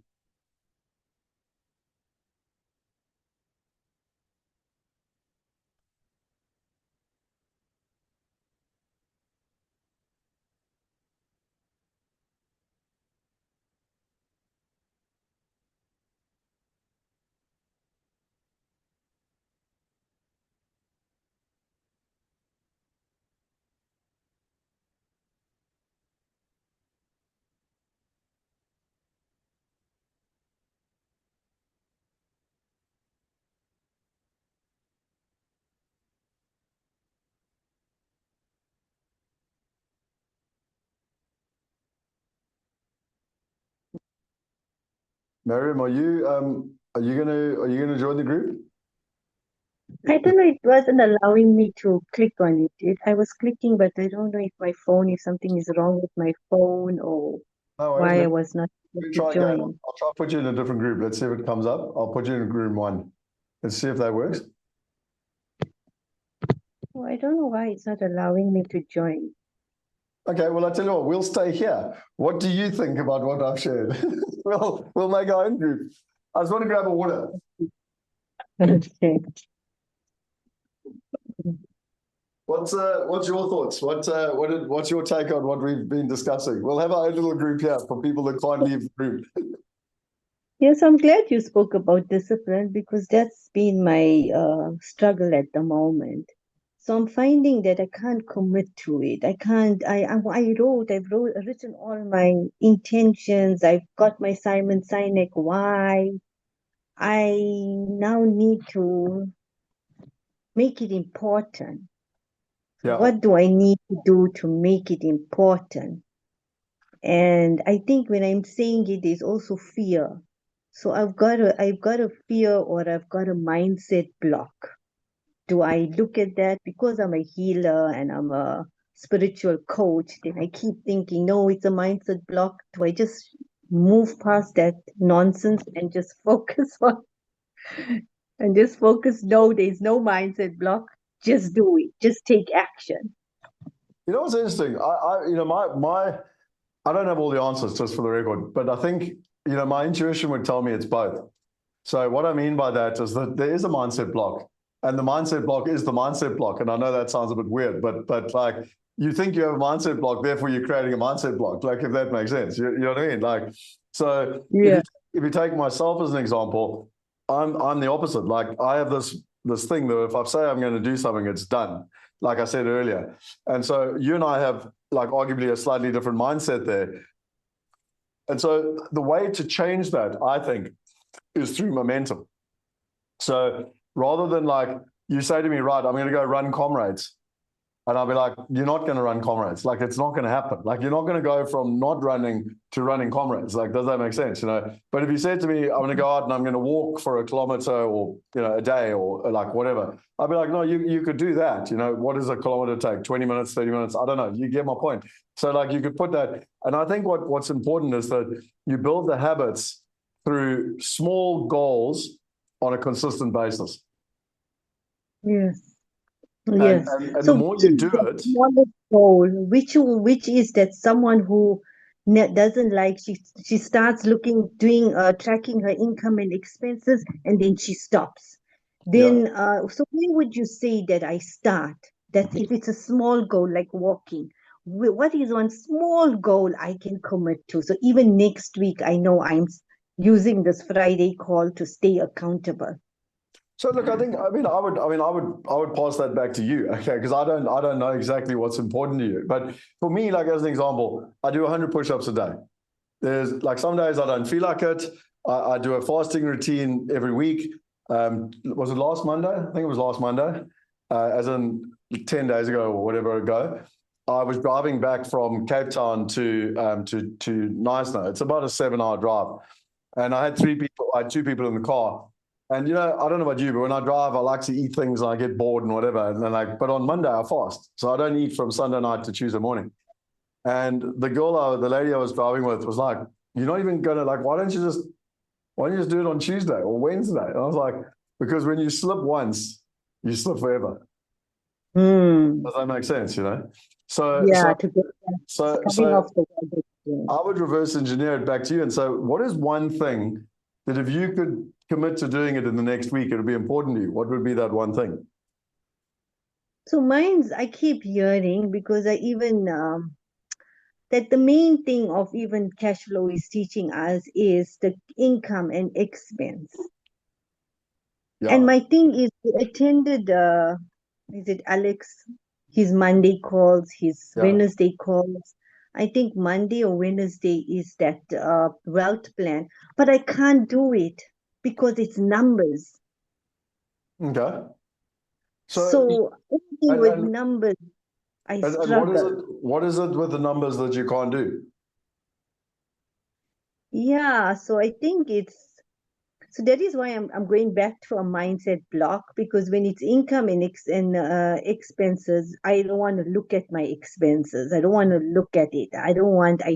Miriam, are you gonna join the group? I don't know, it wasn't allowing me to click on it. I was clicking, but I don't know if something is wrong with my phone or why I was not able to join. I'll try to put you in a different group. Let's see if it comes up. I'll put you in group 1. Let's see if that works. Oh, I don't know why it's not allowing me to join. Okay, well, I tell you what, we'll stay here. What do you think about what I've shared? We'll make our own group. I just want to grab a water. Okay. What's your thoughts? What's your take on what we've been discussing? We'll have our own little group here for people that can't leave the group. Yes, I'm glad you spoke about discipline because that's been my struggle at the moment. So I'm finding that I can't commit to it. I can't. I've written all my intentions. I've got my Simon Sinek why. I now need to make it important. Yeah. What do I need to do to make it important? And I think when I'm saying it, there's also fear. So I've got a fear or I've got a mindset block. Do I look at that because I'm a healer and I'm a spiritual coach? Then I keep thinking, no, it's a mindset block. Do I just move past that nonsense and just focus on no, there's no mindset block. Just do it. Just take action. You know what's interesting? I don't have all the answers, just for the record, but I think, my intuition would tell me it's both. So what I mean by that is that there is a mindset block, and the mindset block is the mindset block. And I know that sounds a bit weird, but like, you think you have a mindset block, therefore you're creating a mindset block. Like, if that makes sense, you know what I mean? Like, so Yeah. if you take myself as an example, I'm the opposite. Like, I have this thing that if I say I'm going to do something, it's done. Like I said earlier. And so you and I have, like, arguably a slightly different mindset there. And so the way to change that, I think, is through momentum. So rather than, like, you say to me, right, I'm going to go run comrades. And I'll be like, you're not going to run comrades. Like, it's not going to happen. Like, you're not going to go from not running to running comrades. Like, does that make sense? But if you said to me, I'm going to go out and I'm going to walk for a kilometer or, a day or like whatever, I'd be like, no, you could do that. What does a kilometer take? 20 minutes, 30 minutes? I don't know. You get my point. So like, you could put that. And I think what's important is that you build the habits through small goals on a consistent basis. Yes. And, Yes. and the So more which you is do the it, smallest goal? Which is that someone who doesn't like, she starts tracking her income and expenses, and then she stops. yeah. Then so where would you say that I start? That if it's a small goal like walking, what is one small goal I can commit to? So even next week, I know I'm using this Friday call to stay accountable. So look, I would pass that back to you, okay? Because I don't know exactly what's important to you. But for me, like as an example, I do 100 push-ups a day. There's like some days I don't feel like it. I do a fasting routine every week. Was it last Monday? I think it was last Monday, as in 10 days ago or whatever ago. I was driving back from Cape Town to Knysna. It's about a 7-hour drive, and I had two people in the car. And I don't know about you, but when I drive, I like to eat things and I get bored and whatever. And then but on Monday I fast, so I don't eat from Sunday night to Tuesday morning. And the lady I was driving with was like, "You're not even gonna why don't you just do it on Tuesday or Wednesday?" And I was like, "Because when you slip once, you slip forever." Does that make sense? So Yeah, so to get so coming so off the wall. I would reverse engineer it back to you and say, what is one thing that if you could commit to doing it in the next week, it would be important to you? What would be that one thing? So I keep hearing, because I even that the main thing of even cash flow is teaching us is the income and expense. And Yeah. my thing is, we attended, is it Alex, his Monday calls, his Yeah. Wednesday calls. I think Monday or Wednesday is that wealth plan, but I can't do it because it's numbers. Okay. So So anything and with and numbers, I and what is struggle. it? What is it with the numbers that you can't do? Yeah, so I think so that is why I'm going back to a mindset block, because when it's income and expenses, I don't want to look at my expenses. I don't want to look at it. I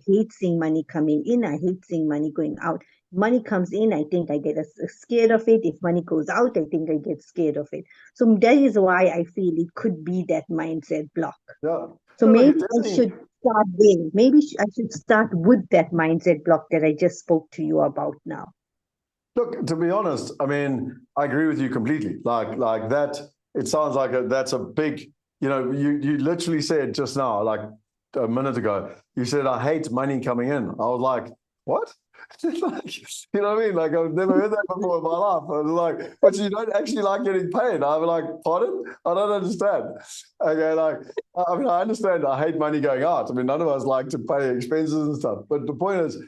hate seeing money coming in. I hate seeing money going out. Money comes in, I think I get scared of it. If money goes out, I think I get scared of it. So that is why I feel it could be that mindset block. Yeah. So No, look, maybe it I definitely. should start there. Maybe I should start with that mindset block that I just spoke to you about now. Look, to be honest, I mean, I agree with you completely. Like that, it sounds like that's a big, you literally said just now, like a minute ago, you said, I hate money coming in. I was like, what? Like, you know what I mean? Like, I've never heard that before in my life. I was like, but you don't actually like getting paid. I'm like, pardon? I don't understand. Okay, I mean, I understand I hate money going out. I mean, none of us like to pay expenses and stuff. But the point is,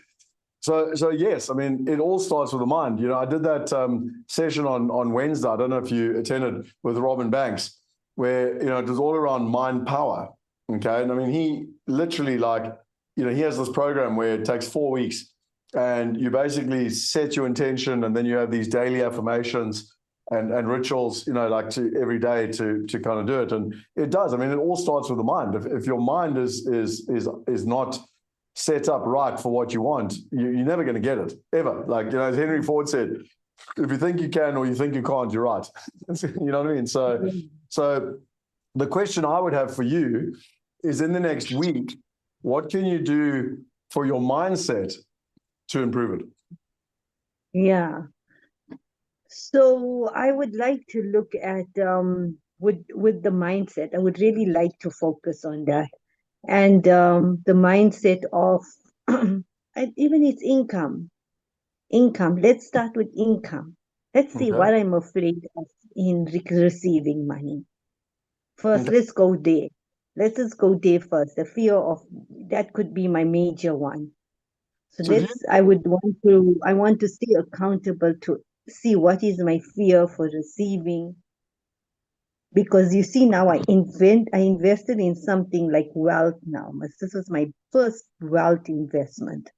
so yes, I mean, it all starts with the mind. I did that session on Wednesday. I don't know if you attended, with Robin Banks, where it was all around mind power. Okay, and I mean, he literally he has this program where it takes 4 weeks, and you basically set your intention, and then you have these daily affirmations and rituals, like to every day to kind of do it. And it does. I mean, it all starts with the mind. If your mind is not set up right for what you want, you're never going to get it, ever. Like, as Henry Ford said, if you think you can or you think you can't, you're right. You know what I mean? So the question I would have for you is, in the next week, what can you do for your mindset to improve it? Yeah. So I would like to look at with the mindset. I would really like to focus on that. And the mindset of and even its income. Income. Let's start with income. Let's see Okay. what I'm afraid of in receiving money. First, Okay. let's go there. Let's just go there first. The fear of that could be my major one. So So do you, I want to stay accountable to see what is my fear for receiving. Because you see now I invested in something like wealth now. This was my first wealth investment.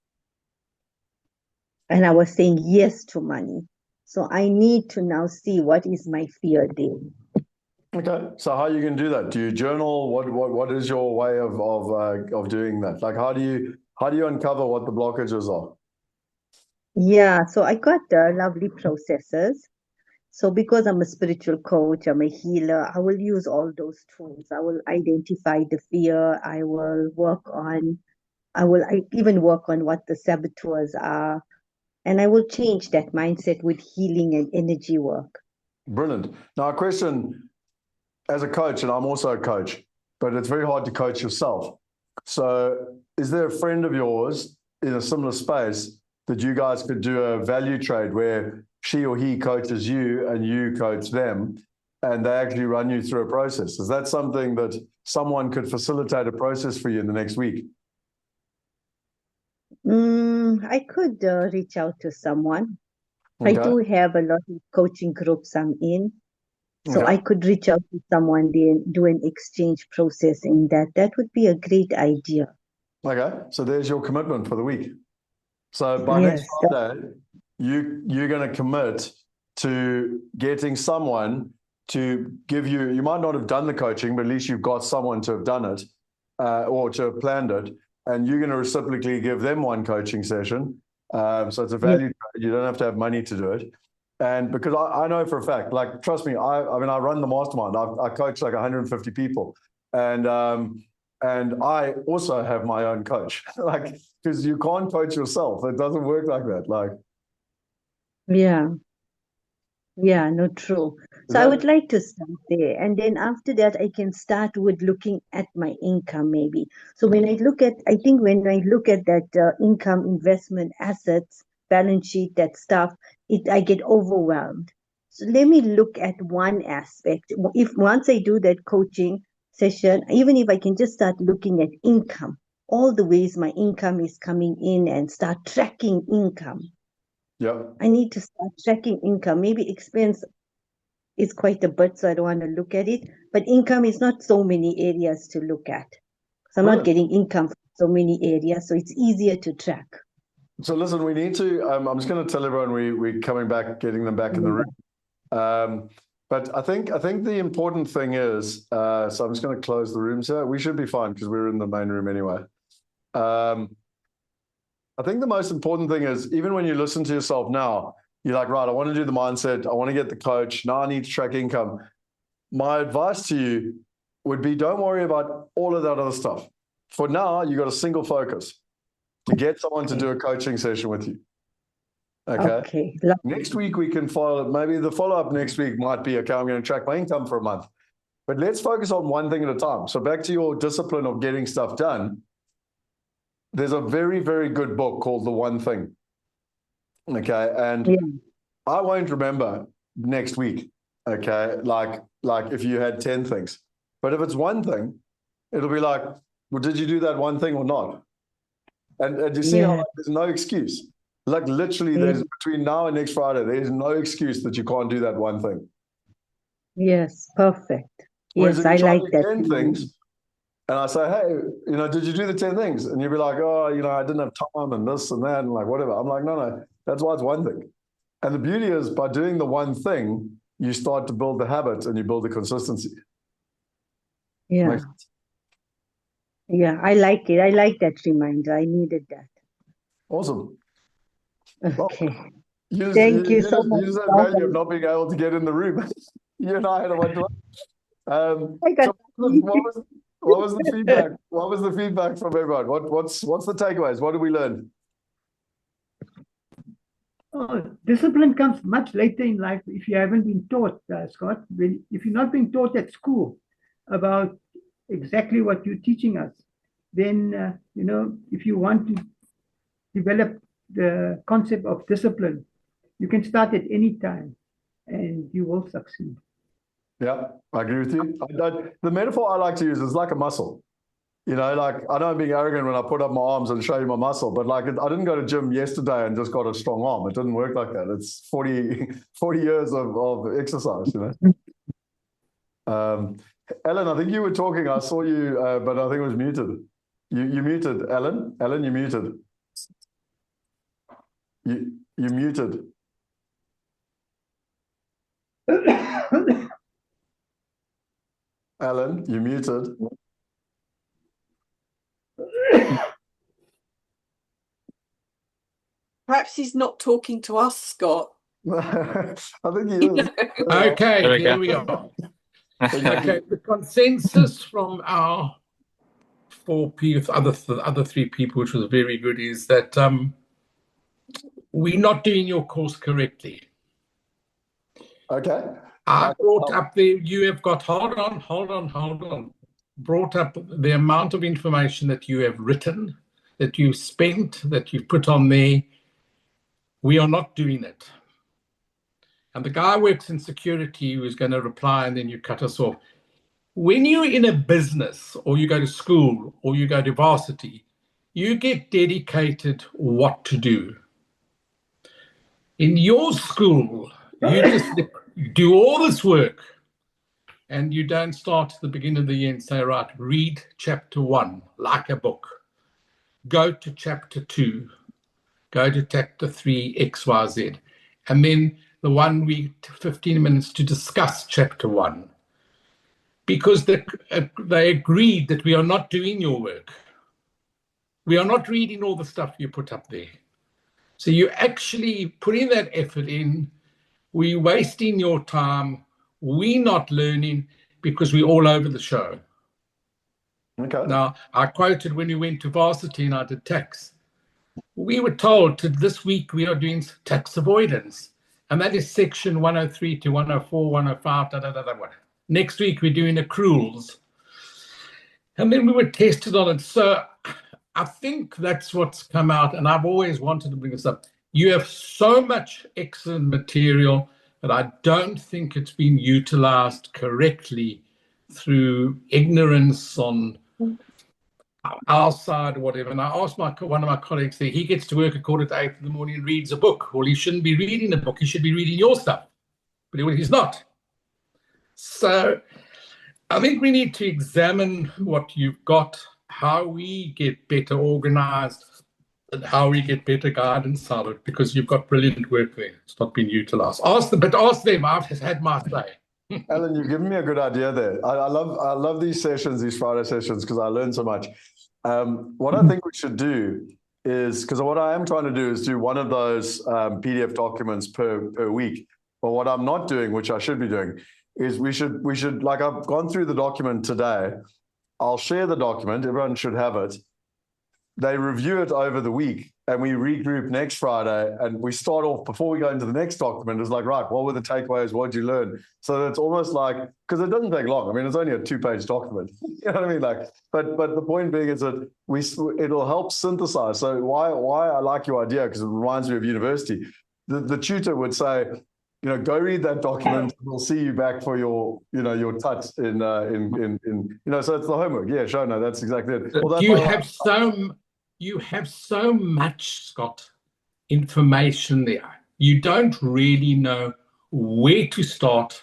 And I was saying yes to money. So I need to now see what is my fear there. Okay, so how are you going to do that? Do you journal? What is your way of doing that? Like, how do you uncover what the blockages are? Yeah, so I got lovely processes. So because I'm a spiritual coach, I'm a healer, I will use all those tools. I will identify the fear. I will even work on what the saboteurs are. And I will change that mindset with healing and energy work. Brilliant. Now, a question as a coach, and I'm also a coach, but it's very hard to coach yourself. So, is there a friend of yours in a similar space that you guys could do a value trade where she or he coaches you and you coach them, and they actually run you through a process? Is that something that someone could facilitate a process for you in the next week? I could reach out to someone. I Okay. do have a lot of coaching groups I'm in. So Okay. I could reach out to someone there and do an exchange process in that. That would be a great idea. Okay. So there's your commitment for the week. So by next Yes, Friday, you're going to commit to getting someone to give you. You might not have done the coaching, but at least you've got someone to have done it or to have planned it, and you're going to reciprocally give them one coaching session. So it's a value trade. You don't have to have money to do it. And because I know for a fact, like, trust me, I mean, I run the mastermind. I coach like 150 people, and I also have my own coach, like, because you can't coach yourself. It doesn't work like that. Like, yeah, yeah, no, true. is So I would that like to start there. And then after that, I can start with looking at my income maybe. So I think when I look at that income, investment, assets, balance sheet, that stuff, I get overwhelmed. So let me look at one aspect. If once I do that coaching session, even if I can just start looking at income, all the ways my income is coming in and start tracking income. yeah? I need to start tracking income. Maybe expense is quite a bit, so I don't want to look at it. But income is not so many areas to look at. So I'm not Brilliant. getting income from so many areas, so it's easier to track. So listen, we need to. I'm just going to tell everyone we're coming back, getting them back in the room. But I think the important thing is. So I'm just going to close the rooms here. We should be fine because we're in the main room anyway. I think the most important thing is, even when you listen to yourself now, you're like, right, I want to do the mindset. I want to get the coach. Now I need to track income. My advice to you would be, don't worry about all of that other stuff. For now, you got a single focus to get someone to do a coaching session with you. Okay. Okay. Next week, we can follow. Maybe the follow-up next week might be, okay, I'm going to track my income for a month. But let's focus on one thing at a time. So back to your discipline of getting stuff done. There's a very, very good book called The One Thing. Okay. And Yeah. I won't remember next week. Okay. Like if you had 10 things, but if it's one thing, it'll be like, well, did you do that one thing or not? And you see how Yeah. there's no excuse. Like, literally, Yeah. there's between now and next Friday, there's no excuse that you can't do that one thing. Yes. Perfect. Whereas Yes, if you I try like to do that. 10 things, and I say, hey, did you do the 10 things? And you'll be like, oh, I didn't have time and this and that and like whatever. I'm like, no, that's why it's one thing. And the beauty is, by doing the one thing, you start to build the habit and you build the consistency. Yeah. Makes sense? Yeah. I like it. I like that reminder. I needed that. Awesome. Well, Okay. you Thank you so much. just had value of not being able to get in the room. You and I had a one-to-one. I got So what was the feedback? What was the feedback from everyone? What's the takeaways? What did we learn? Oh, discipline comes much later in life if you haven't been taught, Scott. If you're not being taught at school about exactly what you're teaching us, then, if you want to develop the concept of discipline, you can start at any time and you will succeed. Yeah, I agree with you. The metaphor I like to use is like a muscle. Like, I know I'm being arrogant when I put up my arms and show you my muscle, but like, I didn't go to gym yesterday and just got a strong arm. It didn't work like that. It's 40 years of exercise, Ellen, I think you were talking. I saw you, but I think it was muted. You muted, Ellen. Ellen, you muted. You muted. Ellen, you muted. Perhaps he's not talking to us, Scott. I think he is. Okay, here we are. Okay, the consensus from our 4P, the other 3 people, which was very good, is that we're not doing your course correctly. Okay. I brought up there, you have got, hold on. Brought up the amount of information that you have written, that you've spent, that you've put on there. We are not doing it. And the guy works in security who is going to reply, and then you cut us off. When you're in a business, or you go to school, or you go to varsity, you get dedicated what to do. In your school, you just do all this work, and you don't start at the beginning of the year and say, right, read chapter 1, like a book. Go to chapter 2. Go to chapter 3, X, Y, Z. And then the 1 week, 15 minutes to discuss chapter 1. Because they agreed that we are not doing your work. We are not reading all the stuff you put up there. So you're actually putting that effort in. We're wasting your time. We're not learning because we're all over the show. Okay. Now, I quoted when we went to varsity and I did tax. We were told this week we are doing tax avoidance. And that is section 103 to 104, 105, Next week we're doing accruals. And then we were tested on it. So I think that's what's come out. And I've always wanted to bring this up. You have so much excellent material that I don't think it's been utilized correctly through ignorance on our side or whatever. And I asked one of my colleagues there, he gets to work at 7:45 in the morning and reads a book. Well, he shouldn't be reading a book. He should be reading your stuff. But he's not. So I think we need to examine what you've got, how we get better organized, and how we get better guidance out of it, because you've got brilliant work there. It's not been utilized. Ask them. I've had my say. Alan, you've given me a good idea there. I love these sessions, these Friday sessions, because I learn so much. What I think we should do is, because what I am trying to do is do one of those PDF documents per week. But what I'm not doing, which I should be doing, is we should, like, I've gone through the document today. I'll share the document. Everyone should have it. They review it over the week, and we regroup next Friday, and we start off before we go into the next document. It's like, right, what were the takeaways? What did you learn? So it's almost like, because it doesn't take long. I mean, it's only a 2-page document. You know what I mean? Like, but the point being is that it'll help synthesize. So why I like your idea, because it reminds me of university. The tutor would say, go read that document. We'll see you back for your tut in so it's the homework. Yeah, sure. No, that's exactly it. Well, you have so much, Scott, information there. You don't really know where to start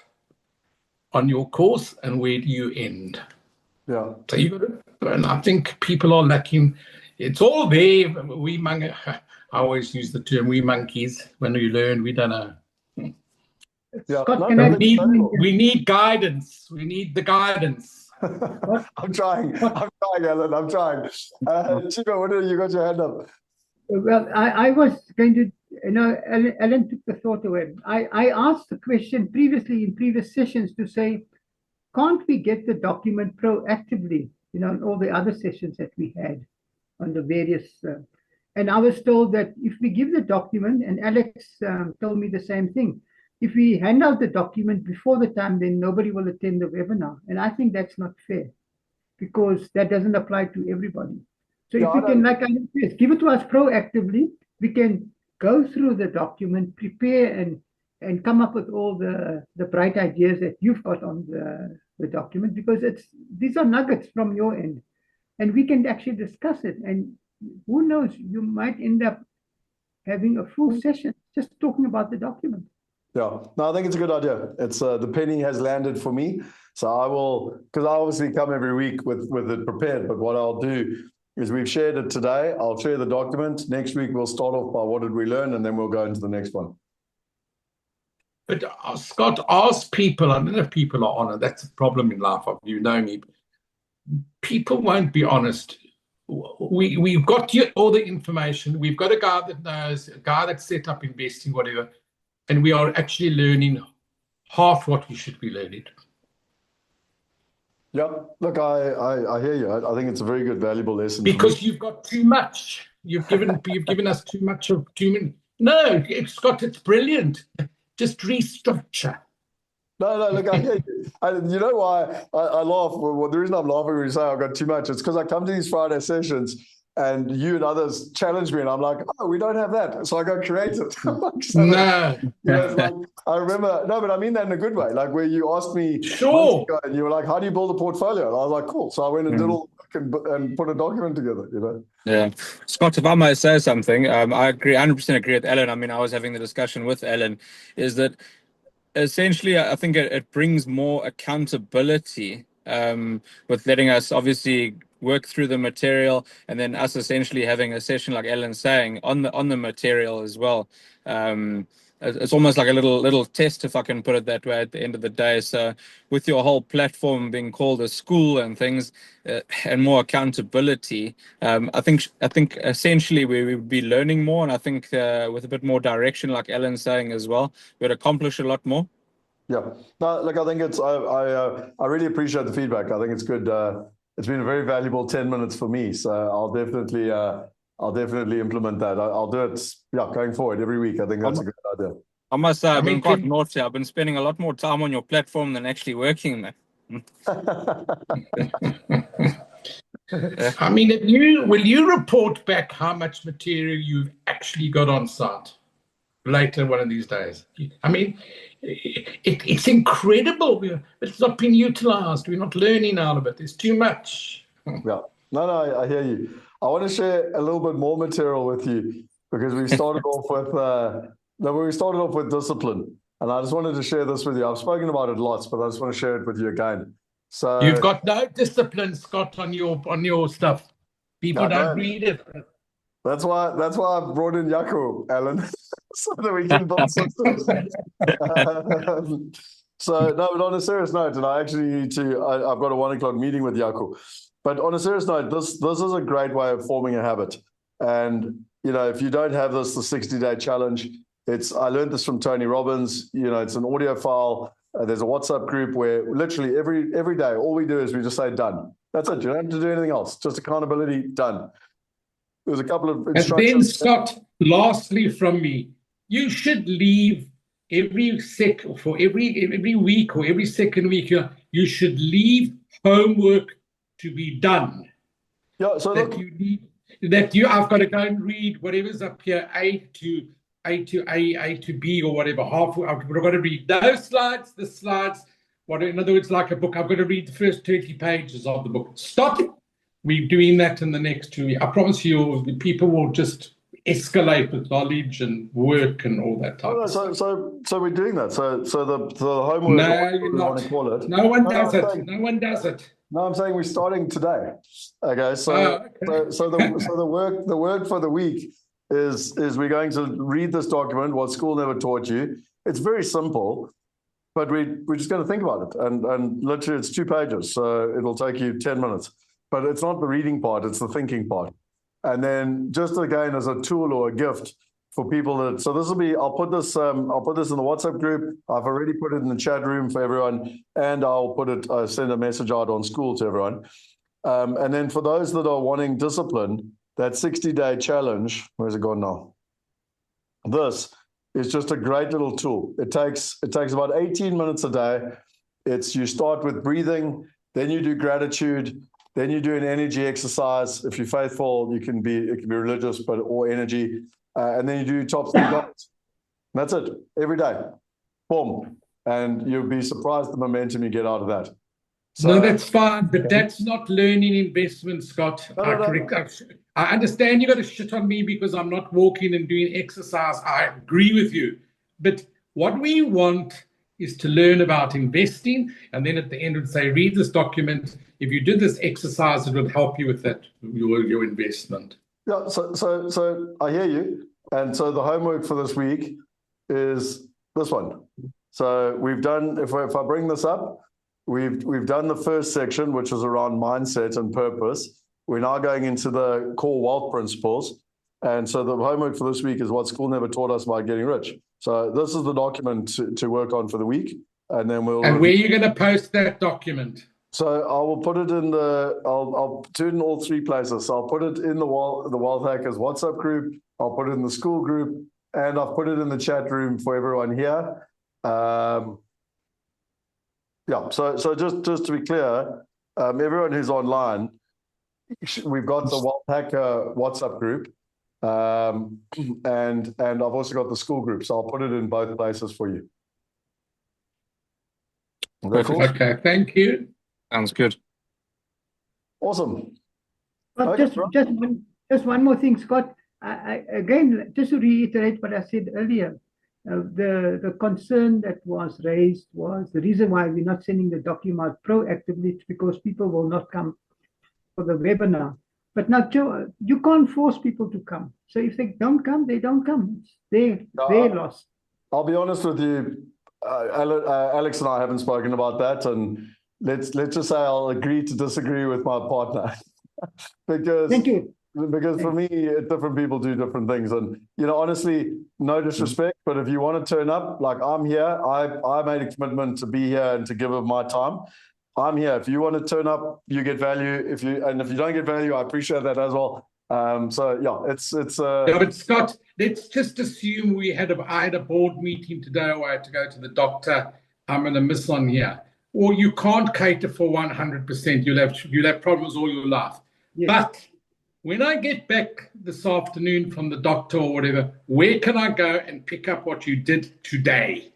on your course and where do you end. Yeah. So and I think people are lacking. It's all there. I always use the term we monkeys. When we learn, we don't know. Yeah, Scott, we need guidance. We need the guidance. I'm trying, Alan. I'm trying. Chico, what you got your hand up? Well, I was going to, Ellen took the thought away. I asked the question previously in previous sessions to say, can't we get the document proactively, in all the other sessions that we had on the various, and I was told that if we give the document, and Alex told me the same thing, if we hand out the document before the time, then nobody will attend the webinar. And I think that's not fair, because that doesn't apply to everybody. So if we can, like I said, give it to us proactively, we can go through the document, prepare and come up with all the bright ideas that you've got on the document, because these are nuggets from your end. And we can actually discuss it. And who knows, you might end up having a full session just talking about the document. Yeah, no, I think it's a good idea. It's the penny has landed for me. So I will, because I obviously come every week with it prepared. But what I'll do is we've shared it today. I'll share the document. Next week we'll start off by what did we learn, and then we'll go into the next one. But Scott, ask people. I don't know if people are honest. That's a problem in life. You know me. People won't be honest. We've got all the information. We've got a guy that knows, a guy that's set up investing, whatever, and we are actually learning half what we should be learning. Yeah, look, I hear you. I think it's a very good, valuable lesson. Because you've got too much. You've given us too much of too many. No, Scott, it's brilliant. Just restructure. No, look, I hear you. You know why I laugh? Well, the reason I'm laughing when you say I've got too much, it's because I come to these Friday sessions and you and others challenge me, and I'm like, oh, we don't have that. So I go create it. No. You know, it's like, I remember, no, but I mean that in a good way, like where you asked me, Sure, and you were like, how do you build a portfolio? And I was like, cool. So I went and did all the work and put a document together, you know? Yeah. Scott, if I might say something, I agree, 100% agree with Ellen. I mean, I was having the discussion with Ellen, is that essentially, I think it brings more accountability with letting us obviously work through the material, and then us essentially having a session like Ellen's saying on the material as well. It's almost like a little test, if I can put it that way, at the end of the day. So with your whole platform being called a school and things, and more accountability, I think essentially we would be learning more, and I think with a bit more direction, like Ellen's saying as well, we'd accomplish a lot more. Yeah, no, look, I think it's I really appreciate the feedback. I think it's good. It's been a very valuable 10 minutes for me, so I'll definitely implement that. I'll do it, yeah, going forward every week. I think that's a good idea. I must say, I've been quite naughty. I've been spending a lot more time on your platform than actually working there. I mean, will you report back how much material you've actually got on site later one of these days? I mean, it's incredible. It's not being utilized. We're not learning out of it. There's too much. Yeah, no, I hear you. I want to share a little bit more material with you because we started off with discipline, and I just wanted to share this with you. I've spoken about it lots, but I just want to share it with you again. So you've got no discipline, Scott, on your stuff. People don't read it. That's why I brought in Jaco, Alan, so that we can build systems. So no, but on a serious note, and I actually need to. I've got a 1 o'clock meeting with Jaco. But on a serious note, this is a great way of forming a habit. And you know, if you don't have this, the 60-day challenge, I learned this from Tony Robbins. You know, it's an audio file. There's a WhatsApp group where literally every day, all we do is we just say done. That's it. You don't have to do anything else. Just accountability, done. There's a couple of instructions. And then, Scott, lastly from me, you should leave every week or every second week. You should leave homework to be done. Yeah. So I've got to go and read whatever's up here, A to B or whatever. I've got to read those slides, the slides. In other words, like a book, I've got to read the first 30 pages of the book. Stop it. We're doing that in the next 2 weeks. I promise you, the people will just escalate with knowledge and work and all that type of stuff. So we're doing that. So the homework. No, you're not. No one does it. No one does it. No, I'm saying we're starting today. Okay, so the work for the week is we're going to read this document, what school never taught you. It's very simple, but we're just going to think about it, and literally it's 2 pages, so it'll take you 10 minutes. But it's not the reading part; it's the thinking part. And then just again as a tool or a gift for people that. So this will be. I'll put this in the WhatsApp group. I've already put it in the chat room for everyone, and I'll send a message out on school to everyone. And then for those that are wanting discipline, that 60-day challenge. Where's it gone now? This is just a great little tool. It takes about 18 minutes a day. You start with breathing, then you do gratitude. Then you do an energy exercise. If you're faithful, it can be religious, or energy. And then you do top 3 dots. That's it, every day. Boom. And you'll be surprised the momentum you get out of that. So, no, that's fine, but that's not learning investment, Scott. I understand you got to shit on me because I'm not walking and doing exercise. I agree with you. But What we want is to learn about investing, and then at the end would say, read this document. If you did this exercise, it would help you with that, your investment. Yeah, so I hear you. And so the homework for this week is this one. So we've done, if I bring this up, we've done the first section, which is around mindset and purpose. We're now going into the core wealth principles. And so the homework for this week is what school never taught us about getting rich. So this is the document to work on for the week. And then we'll... And where are you going to post that document? So I will put it in I'll do it in all three places. So I'll put it in the Wealth Hackers WhatsApp group. I'll put it in the school group, and I've put it in the chat room for everyone here. Yeah. So just to be clear, everyone who's online, we've got the Wealth Hacker WhatsApp group, and I've also got the school group. So I'll put it in both places for you. Is that cool? Okay. Thank you. Sounds good. Awesome. But Okay, just one more thing, Scott. I again, just to reiterate what I said earlier, the concern that was raised was the reason why we're not sending the document proactively. It's because people will not come for the webinar. But now, Joe, you can't force people to come. So if they don't come, they don't come. It's their loss. I'll be honest with you, Alex and I haven't spoken about that, and let's just say I'll agree to disagree with my partner because Thank you. Because for me, different people do different things, and honestly, no disrespect, but if you want to turn up, like I'm here, I made a commitment to be here and to give of my time. I'm here. If you want to turn up, you get value. If you don't get value, I appreciate that as well. So yeah, it's. Yeah, but Scott, let's just assume I had a board meeting today, or I had to go to the doctor. I'm going to miss on here, or you can't cater for 100%. You'll have problems all your life. Yes. But when I get back this afternoon from the doctor or whatever, where can I go and pick up what you did today?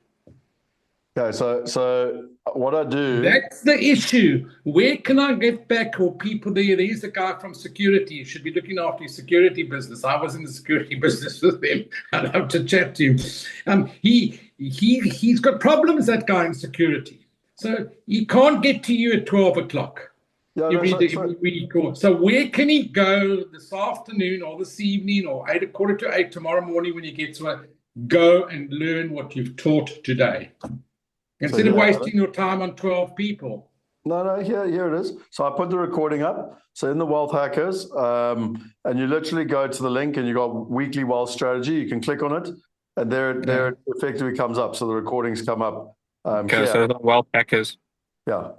Okay, so what I do... That's the issue. Where can I get back, or people there? There's a guy from security. You should be looking after your security business. I was in the security business with him. I'd love to chat to him. He's got problems, that guy in security. So he can't get to you at 12 o'clock. Yeah, every week. So where can he go this afternoon or this evening or 7:45 tomorrow morning when you get to it? Go and learn what you've taught today. Instead of wasting your time on 12 people. No, here it is. So I put the recording up. So in the Wealth Hackers, and you literally go to the link and you got weekly wealth strategy. You can click on it, and there it effectively comes up. So the recordings come up. Okay, so the Wealth Hackers. Yeah.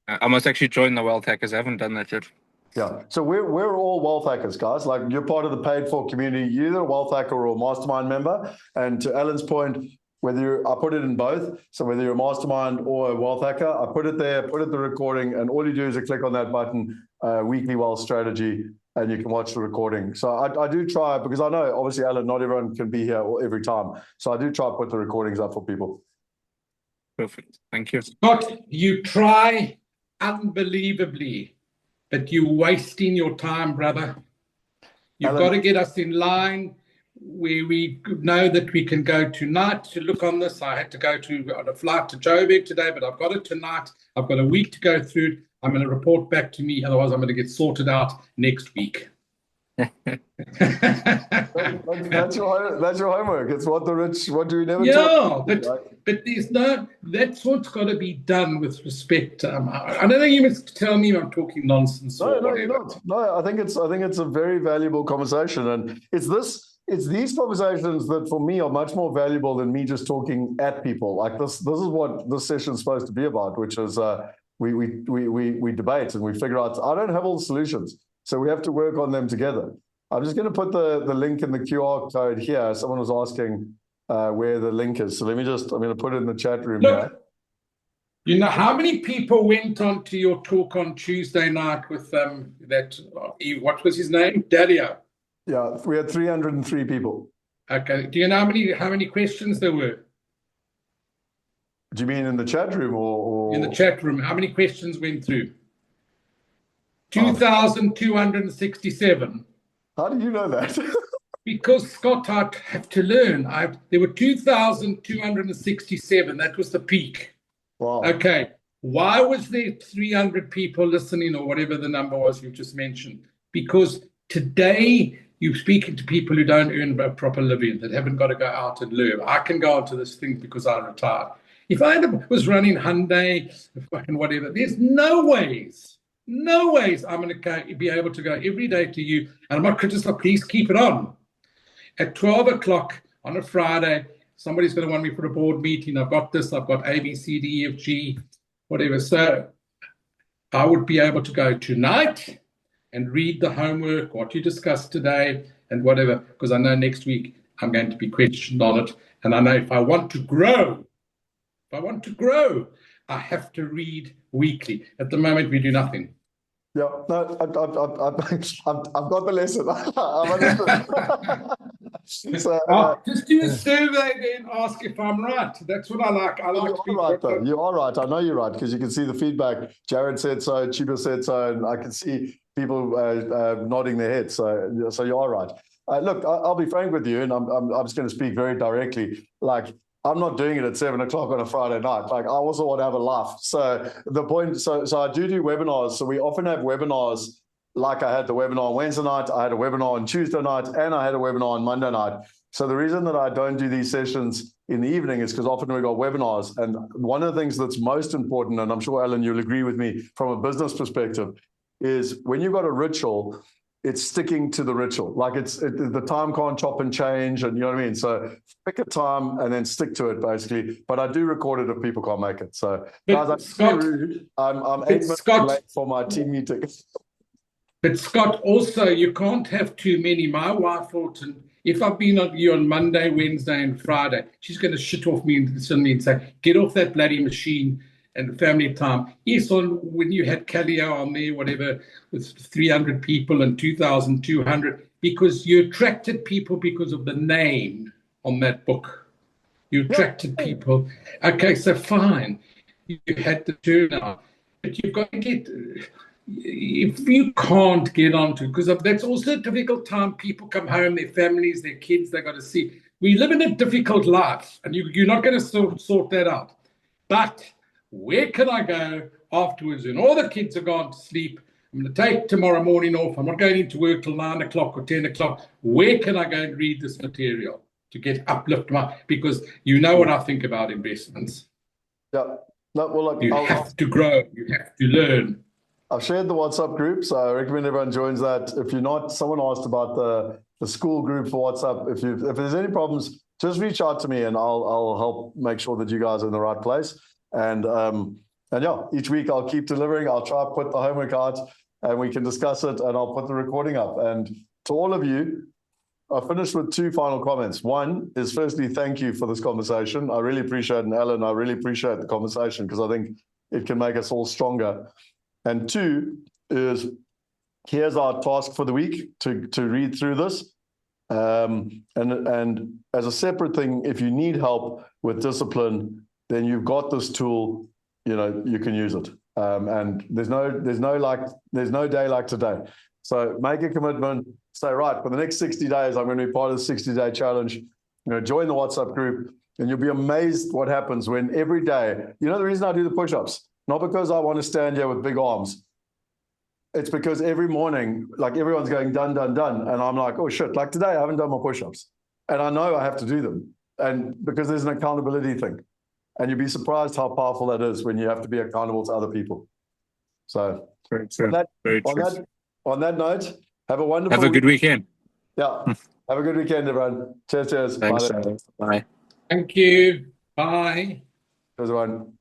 I must actually join the Wealth Hackers. I haven't done that yet. Yeah. So we're all Wealth Hackers, guys. Like, you're part of the paid for community. You're either a Wealth Hacker or a Mastermind member. And to Alan's point, I put it in both. So whether you're a Mastermind or a Wealth Hacker, I put it there, put it the recording, and all you do is you click on that button, weekly wealth strategy, and you can watch the recording. So I do try, because I know, obviously, Alan, not everyone can be here every time. So I do try to put the recordings up for people. Perfect. Thank you. Scott, you try unbelievably, but you're wasting your time, brother. You've got to get us in line where we know that we can go tonight to look on this. I had to go on a flight to Joburg today, but I've got it tonight. I've got a week to go through it. I'm going to report back to me. Otherwise, I'm going to get sorted out next week. That's your homework. It's what do we never talk about? But there's that's what's got to be done with respect. I don't think you must tell me I'm talking nonsense. No, you're not. No, I think it's a very valuable conversation, and it's these conversations that for me are much more valuable than me just talking at people. Like this is what this session is supposed to be about, which is we debate and we figure out. I don't have all the solutions, so we have to work on them together. I'm just going to put the link in the QR code here. Someone was asking where the link is. So I'm going to put it in the chat room here. You know how many people went on to your talk on Tuesday night with what was his name? Dario. Yeah, we had 303 people. Okay. Do you know how many questions there were? Do you mean in the chat room or? In the chat room. How many questions went through? 2,267. How do you know that? Because Scott, I have to learn. There were 2,267. That was the peak. Wow. Okay. Why was there 300 people listening, or whatever the number was you just mentioned? Because today you're speaking to people who don't earn a proper living, that haven't got to go out and learn. I can go onto this thing because I retired. If I was running Hyundai, fucking whatever, there's no ways I'm going to be able to go every day to you. And I'm not criticizing, please keep it on. At 12 o'clock on a Friday, somebody's going to want me for a board meeting. I've got this, I've got A, B, C, D, E, F, G, whatever. So I would be able to go tonight and read the homework, what you discussed today, and whatever, because I know next week I'm going to be questioned on it. And I know if I want to grow, I have to read weekly. At the moment, we do nothing. Yeah, no, I've got the lesson. So, just do a survey then, ask if I'm right. That's what I like. I like you are right, though. You are right. I know you're right, because you can see the feedback. Jared said so, Chiba said so, and I can see people nodding their heads. So you are right. Look, I'll be frank with you, and I'm just going to speak very directly. Like, I'm not doing it at 7 o'clock on a Friday night. Like, I also want to have a laugh. So the point, so I do webinars. So we often have webinars. Like, I had the webinar on Wednesday night, I had a webinar on Tuesday night, and I had a webinar on Monday night. So the reason that I don't do these sessions in the evening is because often we've got webinars. And one of the things that's most important, and I'm sure, Alan, you'll agree with me from a business perspective, is when you've got a ritual, it's sticking to the ritual. Like, the time can't chop and change, and you know what I mean? So pick a time and then stick to it, basically. But I do record it if people can't make it. So guys, I'm 8 minutes late for my team meeting. But Scott, also, you can't have too many. My wife, Alton, if I've been on you on Monday, Wednesday, and Friday, she's going to shit off me and say, get off that bloody machine and family time. Yes, when you had Calio on there, whatever, with 300 people and 2,200, because you attracted people because of the name on that book. You attracted people. Okay, so fine. You had the turnout. But you've got to get... If you can't get onto, because that's also a difficult time. People come home, their families, their kids, they got to see. We live in a difficult life, and you're not going to sort that out. But where can I go afterwards when all the kids are gone to sleep? I'm going to take tomorrow morning off. I'm not going into work till 9 o'clock or 10 o'clock. Where can I go and read this material to get uplift because you know what I think about investments. Yeah. No, well, look, you have to grow. You have to learn. I've shared the WhatsApp group, so I recommend everyone joins that. If you're not, someone asked about the school group for WhatsApp. If there's any problems, just reach out to me and I'll help make sure that you guys are in the right place. And yeah, each week I'll keep delivering. I'll try to put the homework out and we can discuss it, and I'll put the recording up. And to all of you, I'll finish with 2 final comments. One is, firstly, thank you for this conversation. I really appreciate it. And Alan, I really appreciate the conversation, because I think it can make us all stronger. And 2 is, here's our task for the week to read through this. And as a separate thing, if you need help with discipline, then you've got this tool, you can use it. And there's no day like today. So make a commitment, say, right, for the next 60 days, I'm going to be part of the 60-day challenge. Join the WhatsApp group, and you'll be amazed what happens when every day, the reason I do the push-ups, not because I want to stand here with big arms. It's because every morning, like, everyone's going done, done, done. And I'm like, oh shit, like today I haven't done my push-ups. And I know I have to do them. And because there's an accountability thing. And you'd be surprised how powerful that is when you have to be accountable to other people. So very true. On that note, have a wonderful Have a good weekend. Yeah. Have a good weekend, everyone. Cheers. Thanks. Bye. Thank you. Bye. Cheers, everyone.